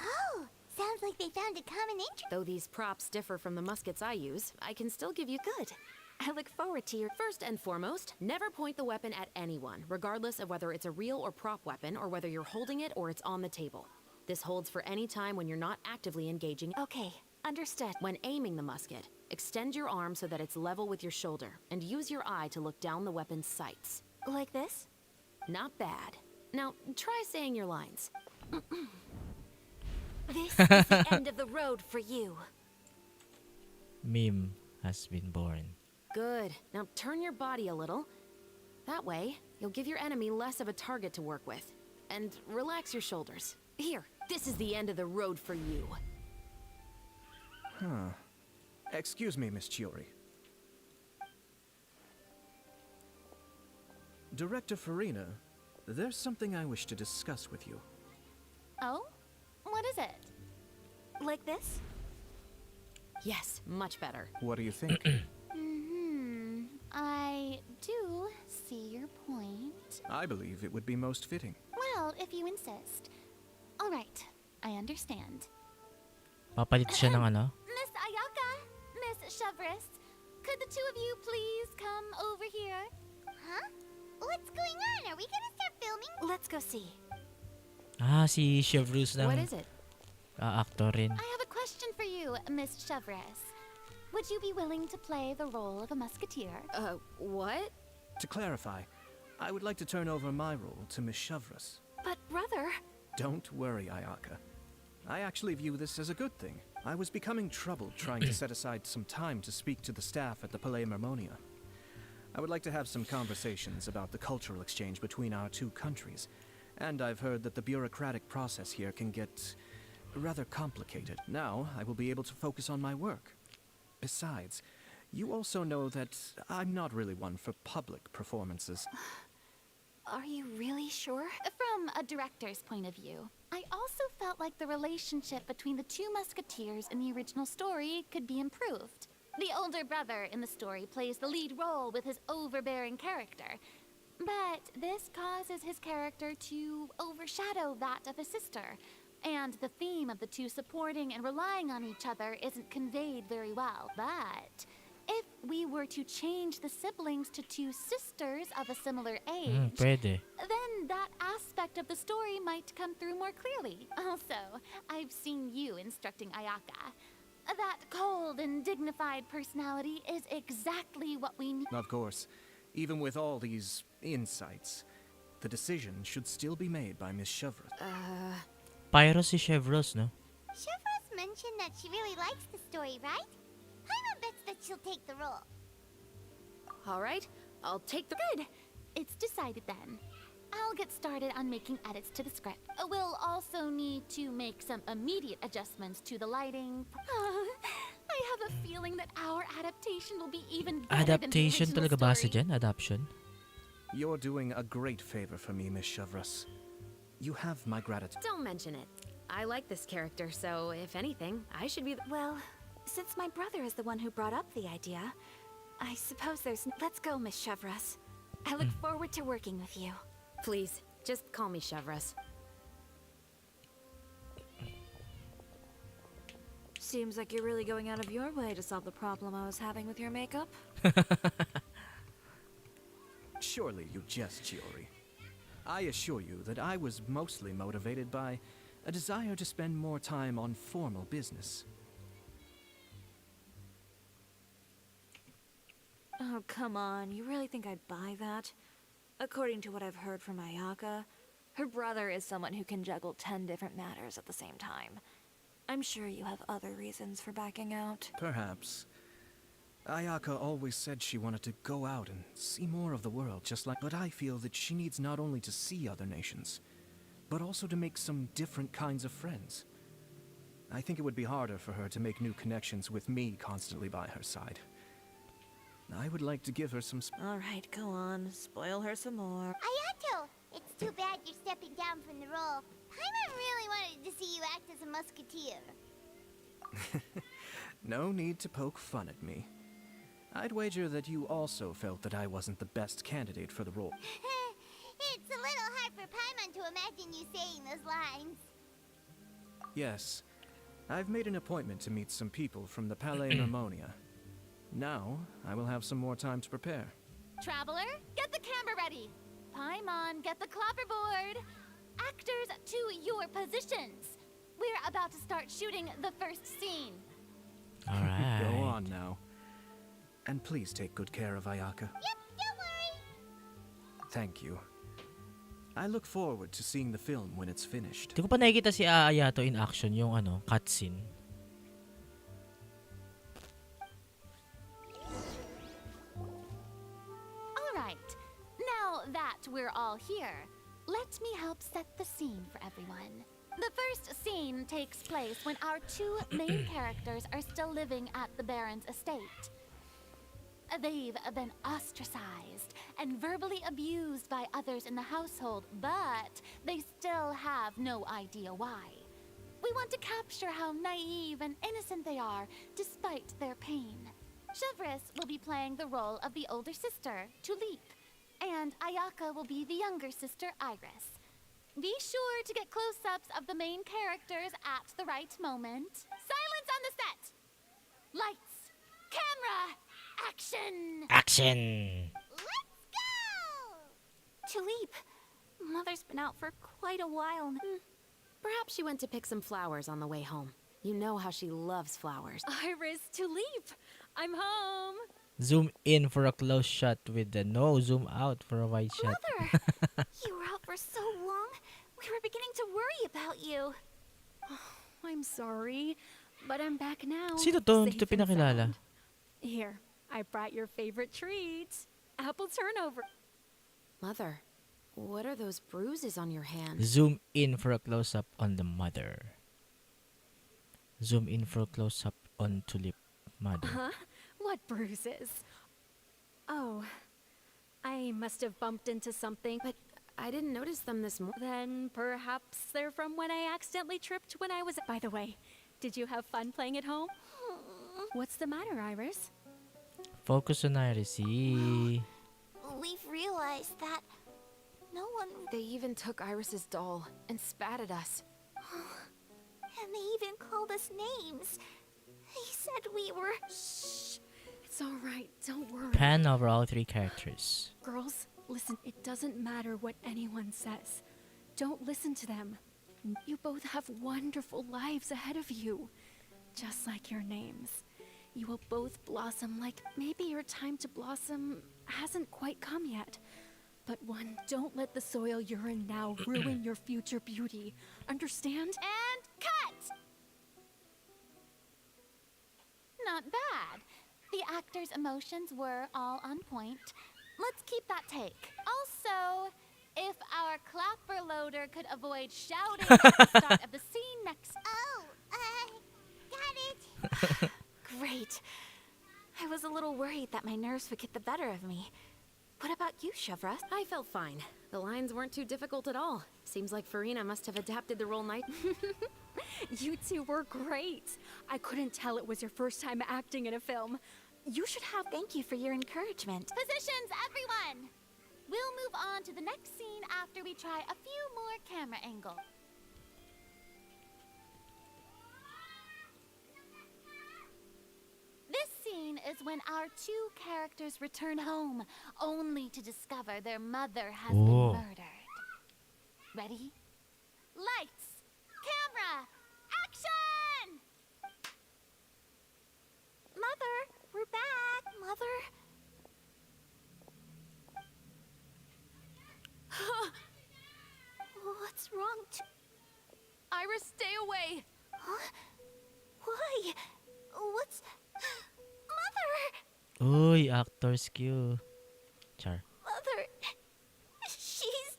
Oh, sounds like they found a common interest. Though these props differ from the muskets I use, I can still give you... Good. I look forward to your... First and foremost, never point the weapon at anyone, regardless of whether it's a real or prop weapon, or whether you're holding it or it's on the table. This holds for any time when you're not actively engaging. Okay, understood. When aiming the musket, extend your arm so that it's level with your shoulder, and use your eye to look down the weapon's sights. Like this? Not bad. Now, try saying your lines. This is the end of the road for you. Meme has been born. Good. Now turn your body a little. That way, you'll give your enemy less of a target to work with. And relax your shoulders. Here, this is the end of the road for you. Huh. Excuse me, Miss Chiori. Director Farina, there's something I wish to discuss with you. Oh? What is it? Like this? Yes, much better. What do you think? I do see your point. I believe it would be most fitting. Well, if you insist. All right, I understand. Papalit siya ng ano? Miss Ayaka, Miss Chevres, could the two of you please come over here? Huh? What's going on? Are we gonna start filming? Let's go see. Si Chevreuse ng... What is it? Actor rin. I have a question for you, Miss Chevres. Would you be willing to play the role of a musketeer? What? To clarify, I would like to turn over my role to Miss Chevres. But brother... Don't worry, Ayaka. I actually view this as a good thing. I was becoming troubled trying to set aside some time to speak to the staff at the Palais Mermonia. I would like to have some conversations about the cultural exchange between our two countries, and I've heard that the bureaucratic process here can get rather complicated. Now, I will be able to focus on my work. Besides, you also know that I'm not really one for public performances. Are you really sure? From a director's point of view. I also felt like the relationship between the two musketeers in the original story could be improved. The older brother in the story plays the lead role with his overbearing character, but this causes his character to overshadow that of his sister, and the theme of the two supporting and relying on each other isn't conveyed very well. But if we were to change the siblings to two sisters of a similar age, Pwede. then that aspect of the story might come through more clearly. Also, I've seen you instructing Ayaka. That cold and dignified personality is exactly what we need. Of course, even with all these insights, the decision should still be made by Miss Chevreuse. Pyro si Chevreuse, no? Chevreuse mentioned that she really likes the story, right? Paimon bets that she'll take the role. All right, I'll take the... Good. It's decided then. I'll get started on making edits to the script. We'll also need to make some immediate adjustments to the lighting. I have a feeling that our adaptation will be even better Adaptation than the talaga original base story. dyan? Adaption? You're doing a great favor for me, Miss Chevreuse. You have my gratitude. Don't mention it. I like this character, so if anything, I should be... Well, since my brother is the one who brought up the idea, I suppose there's... Let's go, Miss Chevreuse. I look forward to working with you. Please, just call me Chevreuse. Seems like you're really going out of your way to solve the problem I was having with your makeup. Surely you jest, Chiori. I assure you that I was mostly motivated by a desire to spend more time on formal business. Oh, come on. You really think I'd buy that? According to what I've heard from Ayaka, her brother is someone who can juggle 10 different matters at the same time. I'm sure you have other reasons for backing out. Perhaps. Ayaka always said she wanted to go out and see more of the world, just like... But I feel that she needs not only to see other nations, but also to make some different kinds of friends. I think it would be harder for her to make new connections with me constantly by her side. I would like to give her some... All right, go on. Spoil her some more. Ayato, it's too bad you're stepping down from the role. Paimon really wanted to see you act as a musketeer. No need to poke fun at me. I'd wager that you also felt that I wasn't the best candidate for the role. It's a little hard for Paimon to imagine you saying those lines. Yes, I've made an appointment to meet some people from the Palais Mermonia. Now, I will have some more time to prepare. Traveler, get the camera ready. Paimon, get the clapperboard. Actors, to your positions. We're about to start shooting the first scene. All right. Go on now. And please take good care of Ayaka. Yep, don't worry. Thank you. I look forward to seeing the film when it's finished. Di ko pa nakikita si Ayato in action, yung cutscene. Alright, now that we're all here, let me help set the scene for everyone. The first scene takes place when our two main characters are still living at the Baron's estate. They've been ostracized and verbally abused by others in the household, but they still have no idea why. We want to capture how naive and innocent they are despite their pain. Chevreuse will be playing the role of the older sister, Tulip, and Ayaka will be the younger sister, Iris. Be sure to get close-ups of the main characters at the right moment. Silence on the set! Lights, camera, action! Action! Let's go! Tulip, Mother's been out for quite a while. Perhaps she went to pick some flowers on the way home. You know how she loves flowers. Iris, Tulip, I'm home. Zoom in for a close shot with the zoom out for a wide shot. Mother, you were out for so long. We were beginning to worry about you. Oh, I'm sorry, but I'm back now. Sino to? safe Ito and pinakilala. sound. Here, I brought your favorite treat. Apple turnover. Mother, what are those bruises on your hand? Zoom in for a close-up on the mother. Zoom in for a close-up on Tulip mother. Huh? What bruises? Oh, I must have bumped into something. But I didn't notice them this morning. Then perhaps they're from when I accidentally tripped when I was. By the way, did you have fun playing at home? What's the matter, Iris? Focus on Iris. We've realized that no one. They even took Iris's doll and spat at us. And they even called us names. He said we were. Shh. It's all right. Don't worry. Pan over all 3 characters. Girls, listen. It doesn't matter what anyone says. Don't listen to them. You both have wonderful lives ahead of you. Just like your names. You will both blossom like maybe your time to blossom hasn't quite come yet. But one, don't let the soil you're in now ruin your future beauty. Understand? And cut! Not bad. The actor's emotions were all on point. Let's keep that take. Also, if our clapper loader could avoid shouting at the start of the scene next. Oh, got it. Great. I was a little worried that my nerves would get the better of me. What about you, Shevra? I felt fine. The lines weren't too difficult at all. Seems like Farina must have adapted the role night. You two were great. I couldn't tell it was your first time acting in a film. You should have. Thank you for your encouragement. Positions, everyone! We'll move on to the next scene after we try a few more camera angles. This scene is when our 2 characters return home, only to discover their mother has been murdered. Ready? Lights! Camera! Action! Mother, we're back. Mother? What's wrong? Iris, stay away! Huh? Why? What's... Mother! Uy, actor's cue. Char. Mother... She's...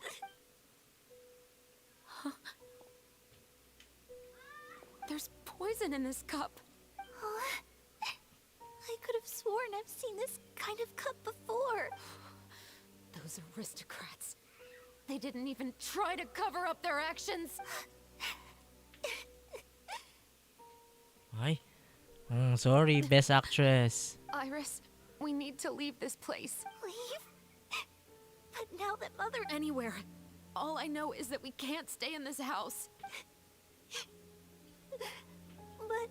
There's poison in this cup. I could have sworn I've seen this kind of cup before. Those aristocrats. They didn't even try to cover up their actions. Ay. Sorry, best actress. Iris, we need to leave this place. Leave? But now that Mother... Anywhere. All I know is that we can't stay in this house. But...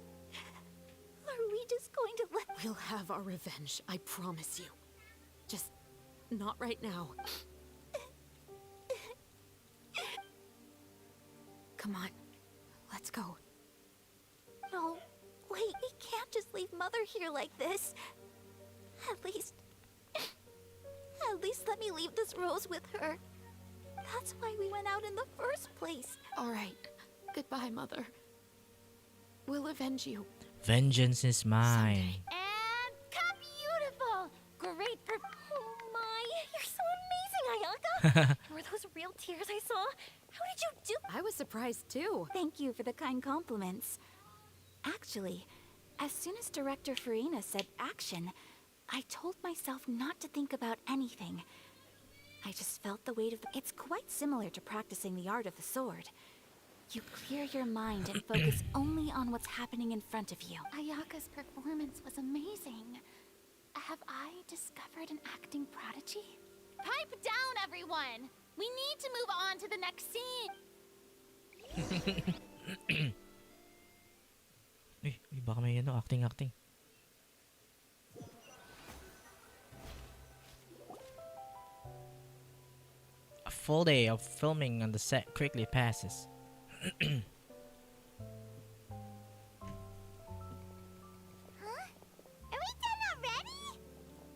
Are we just going to let... We'll have our revenge, I promise you. Just not right now. Come on, let's go. No, wait, we can't just leave Mother here like this. At least let me leave this rose with her. That's why we went out in the first place. All right, goodbye, Mother. We'll avenge you. Vengeance is mine. And cut! Beautiful! Great oh my, you're so amazing, Ayaka! Were those real tears I saw? How did you do? I was surprised too. Thank you for the kind compliments. Actually, as soon as Director Farina said action, I told myself not to think about anything. I just felt the weight of the... It's quite similar to practicing the art of the sword. You clear your mind and focus only on what's happening in front of you. Ayaka's performance was amazing. Have I discovered an acting prodigy? Pipe down, everyone! We need to move on to the next scene. Uy, baka may acting. A full day of filming on the set quickly passes. Huh? Are we done already?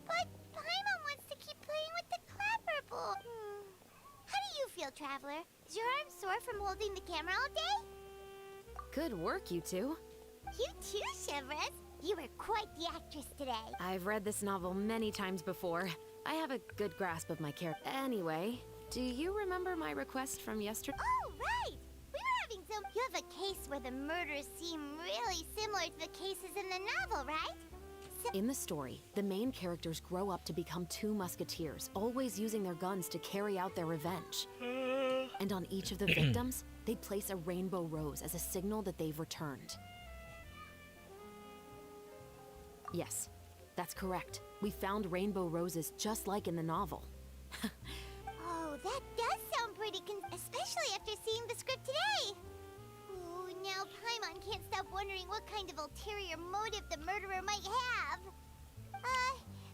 But Paimon wants to keep playing with the clapperboard. How do you feel, Traveler? Is your arm sore from holding the camera all day? Good work, you two. You too, Shivers. You were quite the actress today. I've read this novel many times before. I have a good grasp of my character. Anyway, do you remember my request from yesterday? Oh, right! We were having some... You have a case where the murders seem really similar to the cases in the novel, right? So In the story, the main characters grow up to become two musketeers, always using their guns to carry out their revenge. And on each of the victims, they place a rainbow rose as a signal that they've returned. Yes, that's correct. We found rainbow roses just like in the novel. Oh, that does sound pretty especially after seeing the script today. Ooh, now Paimon can't stop wondering what kind of ulterior motive the murderer might have.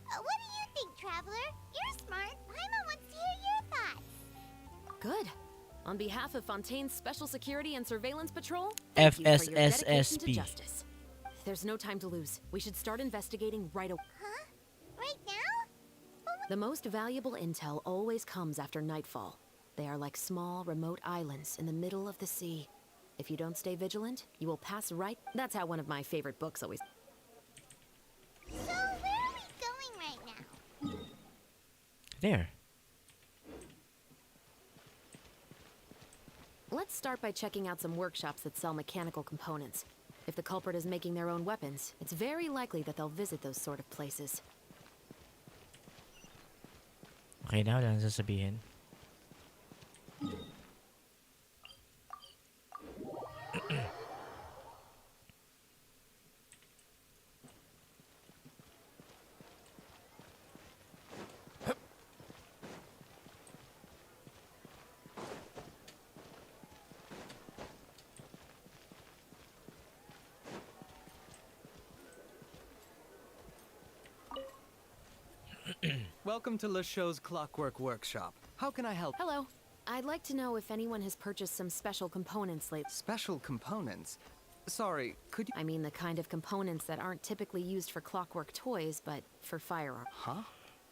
What do you think, Traveler? You're smart. Paimon wants to hear your thoughts. Good. On behalf of Fontaine's Special Security and Surveillance Patrol, thank you for your dedication to FSSSP. justice. There's no time to lose. We should start investigating right away. Huh? Right now? The most valuable intel always comes after nightfall. They are like small, remote islands in the middle of the sea. If you don't stay vigilant, you will pass right. That's how one of my favorite books always. So where are we going right now? There. Let's start by checking out some workshops that sell mechanical components. If the culprit is making their own weapons, it's very likely that they'll visit those sort of places. Okay na, wala nang sasabihin. Welcome to LeChaux's Clockwork Workshop. How can I help? Hello. I'd like to know if anyone has purchased some special components lately. Special components? Sorry, could you... I mean the kind of components that aren't typically used for clockwork toys, but for firearms. Huh?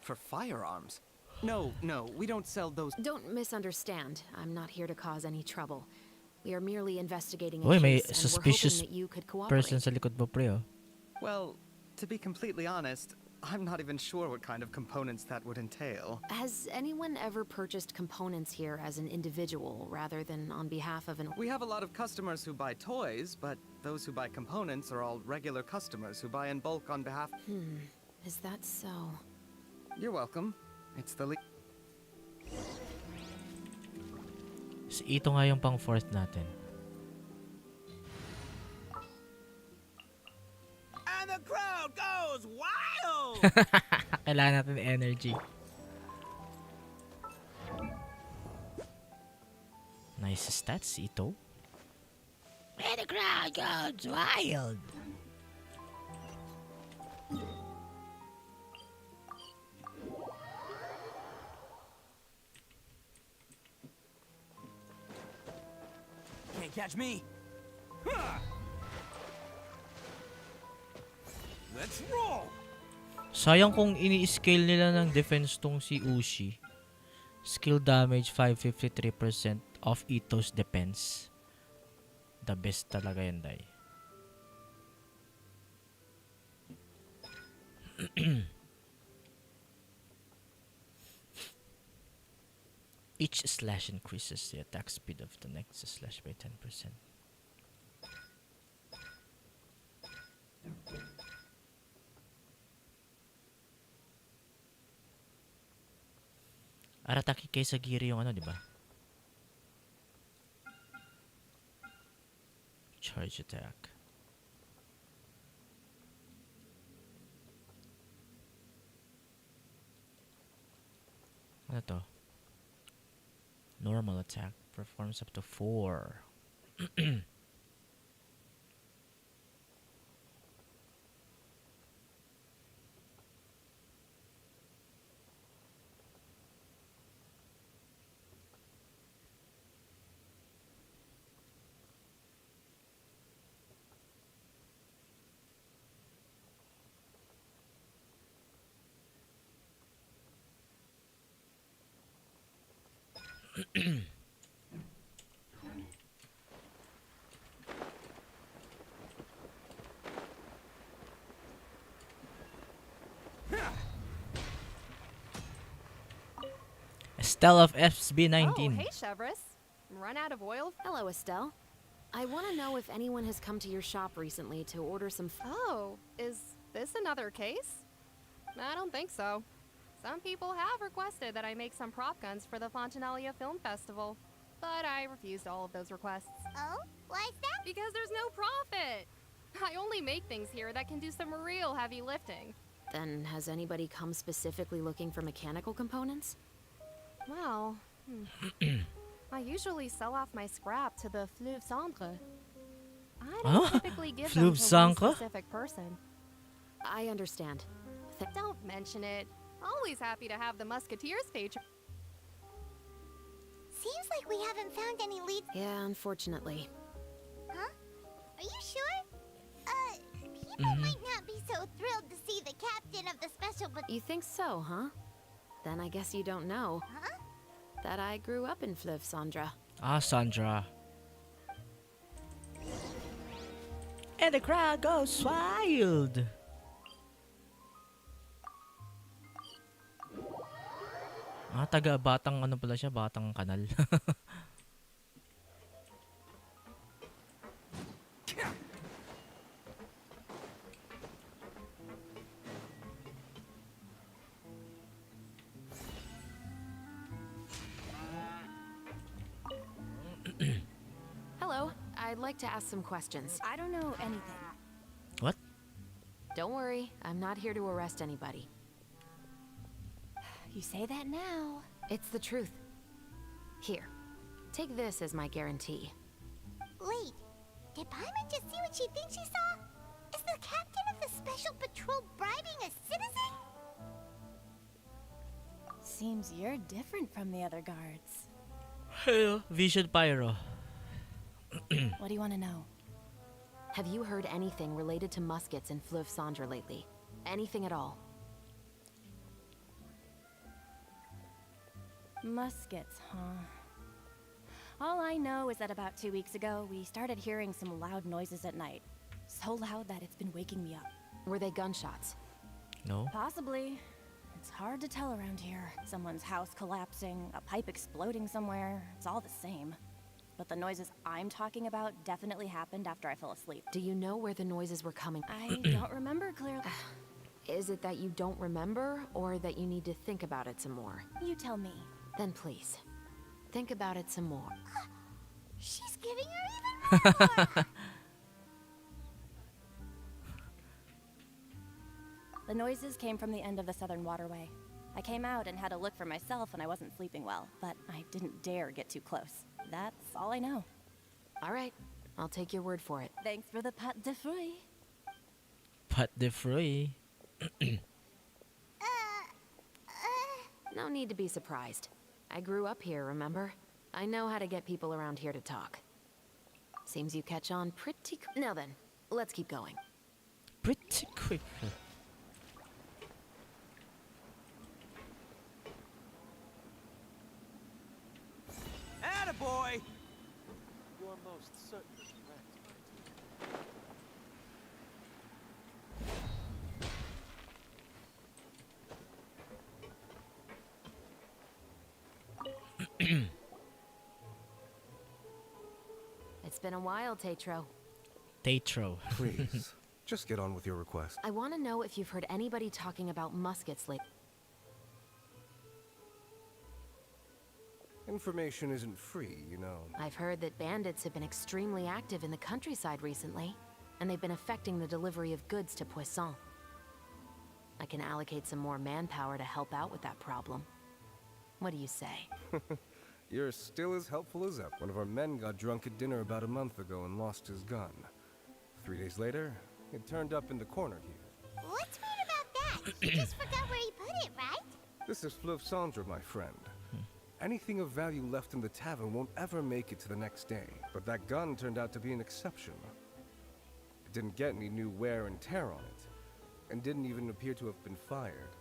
For firearms? No, we don't sell those... Don't misunderstand. I'm not here to cause any trouble. We are merely investigating a Uy, may case, and we're suspicious hoping that you could cooperate. person sa likod mo, pre, oh. Well, to be completely honest, I'm not even sure what kind of components that would entail. Has anyone ever purchased components here as an individual rather than on behalf of an... We have a lot of customers who buy toys, but those who buy components are all regular customers who buy in bulk on behalf... Is that so? You're welcome. It's the So, ito nga yung pang fourth natin. And the crowd goes wild! Kailangan natin energy. Nice stats, ito. And the crowd goes wild! Can't catch me. Let's roll! Sayang kung ini-scale nila ng defense tong si Ushi. Skill damage 553% of Ito's defense. The best talaga yan, Dai. Each slash increases the attack speed of the next slash by 10%. Arataki kay Sagiri yung ano, di ba? Charge attack. Ano to? Normal attack performs up to 4. Estelle of FSB19. Oh, hey, Chevris. Run out of oil? Hello, Estelle. I want to know if anyone has come to your shop recently to order some... Oh, is This another case? I don't think so. Some people have requested that I make some prop guns for the Fontinalia Film Festival, but I refused all of those requests. Oh? Why is that? Because there's no profit! I only make things here that can do some real heavy lifting. Then has anybody come specifically looking for mechanical components? Well, I usually sell off my scrap to the Fleuve Cendre. I don't typically give them Fleuve to one Cendre? specific person. I understand. Don't mention it. Always happy to have the Musketeers patron. Seems like we haven't found any leads. Yeah, unfortunately. Huh? Are you sure? People might not be so thrilled to see the captain of the special, but You think so, huh? Then I guess you don't know huh? that I grew up in Fleuve Cendre. Ah, Sandra. And the crowd goes wild. Ah, taga Batang ano pala siya? Batang Kanal. Hello, I'd like to ask some questions. I don't know anything. What? Don't worry, I'm not here to arrest anybody. You say that now. It's the truth. Here, take this as my guarantee. Wait, did Paimon just see what she thinks she saw? Is the captain of the special patrol bribing a citizen? Seems you're different from the other guards. Vision Pyro. What do you want to know? Have you heard anything related to muskets in Fleuve Cendre lately? Anything at all? Muskets, huh? All I know is that about 2 weeks ago, we started hearing some loud noises at night. So loud that it's been waking me up. Were they gunshots? No. Possibly. It's hard to tell around here. Someone's house collapsing, a pipe exploding somewhere. It's all the same. But the noises I'm talking about definitely happened after I fell asleep. Do you know where the noises were coming? I don't remember clearly. Is it that you don't remember, or that you need to think about it some more? You tell me. Then please, think about it some more. She's giving her even more! The noises came from the end of the Southern Waterway. I came out and had a look for myself and I wasn't sleeping well, but I didn't dare get too close. That's all I know. All right, I'll take your word for it. Thanks for the pat de fruit. Pat de fruit. No need to be surprised. I grew up here, remember? I know how to get people around here to talk. Seems you catch on pretty Now then, let's keep going. Pretty quick. Attaboy! You're most certainly correct, It's been a while, Tetro. Tetro. Please, just get on with your request. I want to know if you've heard anybody talking about muskets lately. Information isn't free, you know. I've heard that bandits have been extremely active in the countryside recently, and they've been affecting the delivery of goods to Poisson. I can allocate some more manpower to help out with that problem. What do you say? You're still as helpful as ever. One of our men got drunk at dinner about a month ago and lost his gun. 3 days later, it turned up in the corner here. What's weird about that? He just forgot where he put it, right? This is Fleuve Cendre, my friend. Anything of value left in the tavern won't ever make it to the next day. But that gun turned out to be an exception. It didn't get any new wear and tear on it, and didn't even appear to have been fired.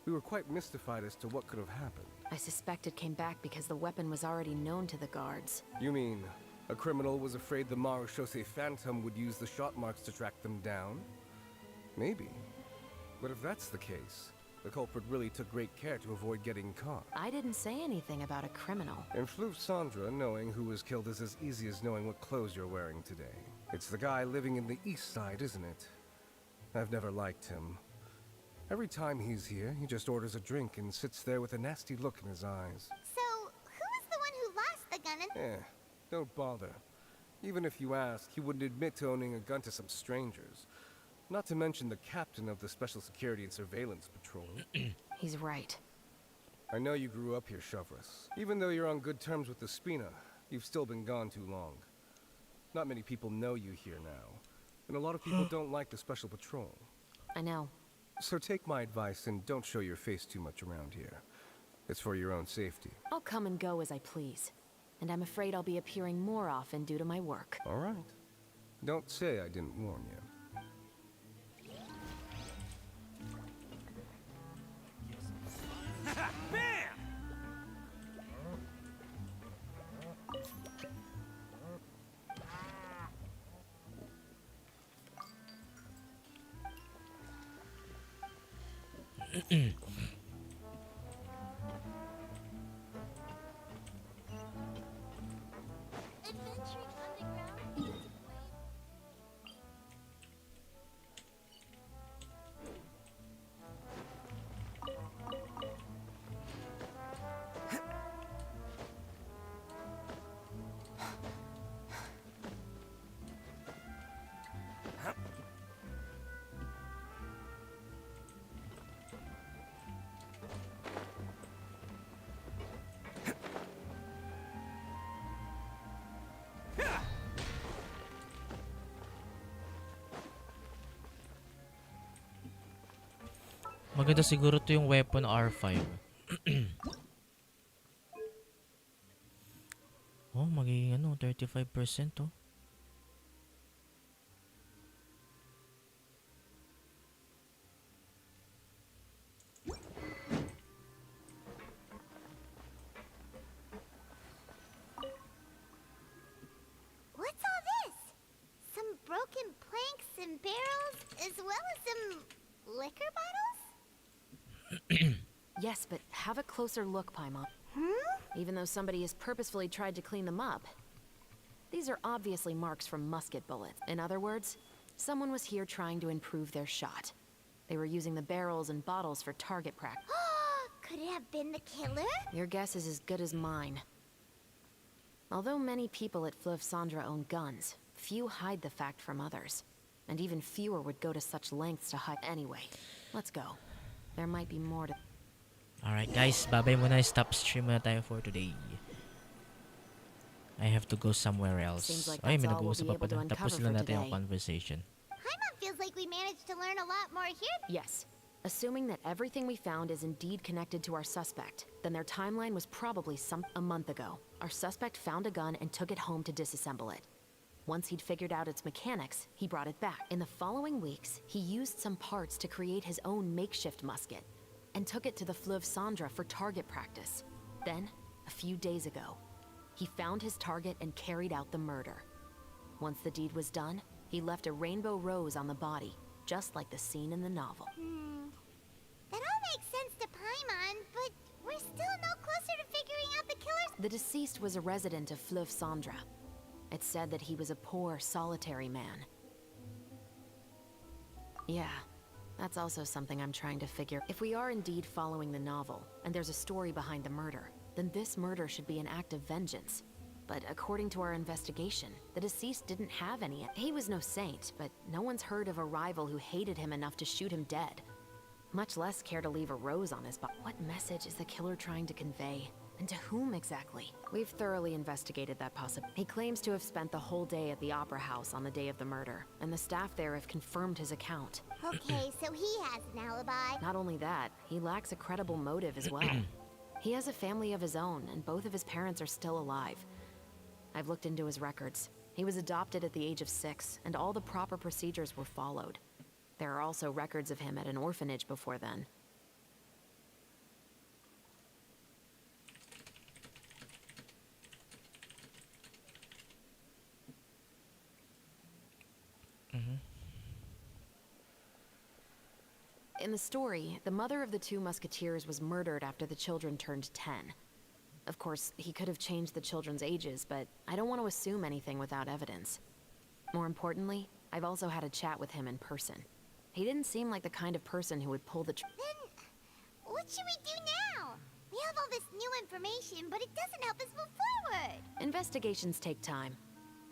We were quite mystified as to what could have happened. I suspect it came back because the weapon was already known to the guards. You mean, a criminal was afraid the Marechaussee Phantom would use the shot marks to track them down? Maybe. But if that's the case, the culprit really took great care to avoid getting caught. I didn't say anything about a criminal. In Fleuve Cendre, knowing who was killed is as easy as knowing what clothes you're wearing today. It's the guy living in the east side, isn't it? I've never liked him. Every time he's here, he just orders a drink and sits there with a nasty look in his eyes. So, who was the one who lost the gun and... Don't bother. Even if you ask, he wouldn't admit to owning a gun to some strangers. Not to mention the captain of the Special Security and Surveillance Patrol. He's right. I know you grew up here, Shovris. Even though you're on good terms with the Spina, you've still been gone too long. Not many people know you here now, and a lot of people don't like the Special Patrol. I know. So take my advice and don't show your face too much around here. It's for your own safety. I'll come and go as I please. And I'm afraid I'll be appearing more often due to my work. All right. Don't say I didn't warn you. Bam! Maganda siguro to yung weapon R5. Oh, magiging ano, 35% oh. What's all this? Some broken planks and barrels, as well as some liquor bottles? Yes, but have a closer look, Paimon. Even though somebody has purposefully tried to clean them up. These are obviously marks from musket bullets. In other words, someone was here trying to improve their shot. They were using the barrels and bottles for target practice. Could it have been the killer? Your guess is as good as mine. Although many people at Fleuve Sandra own guns, few hide the fact from others. And even fewer would go to such lengths to hide. Anyway, let's go. There might be more to... Alright guys, bye-bye muna. Stop stream muna tayo for today. I have to go somewhere else. Seems like Ay, that's may all we'll nag-uusap be pa able to pala. uncover Tapos lang for natin yung today. conversation. Paimon feels like we managed to learn a lot more here. Yes. Assuming that everything we found is indeed connected to our suspect, then their timeline was probably a month ago. Our suspect found a gun and took it home to disassemble it. Once he'd figured out its mechanics, he brought it back. In the following weeks, he used some parts to create his own makeshift musket and took it to the Fleuve Sandra for target practice. Then, a few days ago, he found his target and carried out the murder. Once the deed was done, he left a rainbow rose on the body, just like the scene in the novel. That all makes sense to Paimon, but we're still no closer to figuring out the killer's... The deceased was a resident of Fleuve Sandra. It's said that he was a poor, solitary man. Yeah, that's also something I'm trying to figure. If we are indeed following the novel, and there's a story behind the murder, then this murder should be an act of vengeance. But according to our investigation, the deceased didn't have any. He was no saint, but no one's heard of a rival who hated him enough to shoot him dead. Much less care to leave a rose on his body. What message is the killer trying to convey? And to whom exactly? We've thoroughly investigated that possibility. He claims to have spent the whole day at the Opera House on the day of the murder, and the staff there have confirmed his account. Okay, so he has an alibi. Not only that, he lacks a credible motive as well. He has a family of his own, and both of his parents are still alive. I've looked into his records. He was adopted at the age of 6, and all the proper procedures were followed. There are also records of him at an orphanage before then. In the story, the mother of the 2 musketeers was murdered after the children turned 10. Of course, he could have changed the children's ages, but I don't want to assume anything without evidence. More importantly, I've also had a chat with him in person. He didn't seem like the kind of person who would pull the Then, what should we do now? We have all this new information, but it doesn't help us move forward. Investigations take time.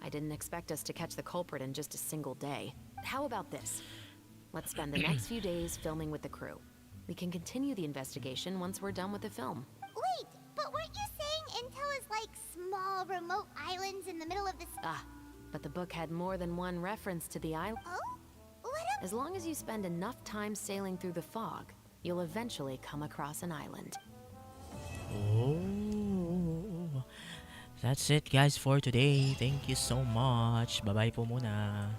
I didn't expect us to catch the culprit in just a single day. How about this? Let's spend the next few days filming with the crew. We can continue the investigation once we're done with the film. Wait, but weren't you saying Intel is like small, remote islands in the middle of the But the book had more than one reference to the island. Oh? What As long as you spend enough time sailing through the fog, you'll eventually come across an island. Oh. That's it guys for today. Thank you so much. Bye-bye po muna.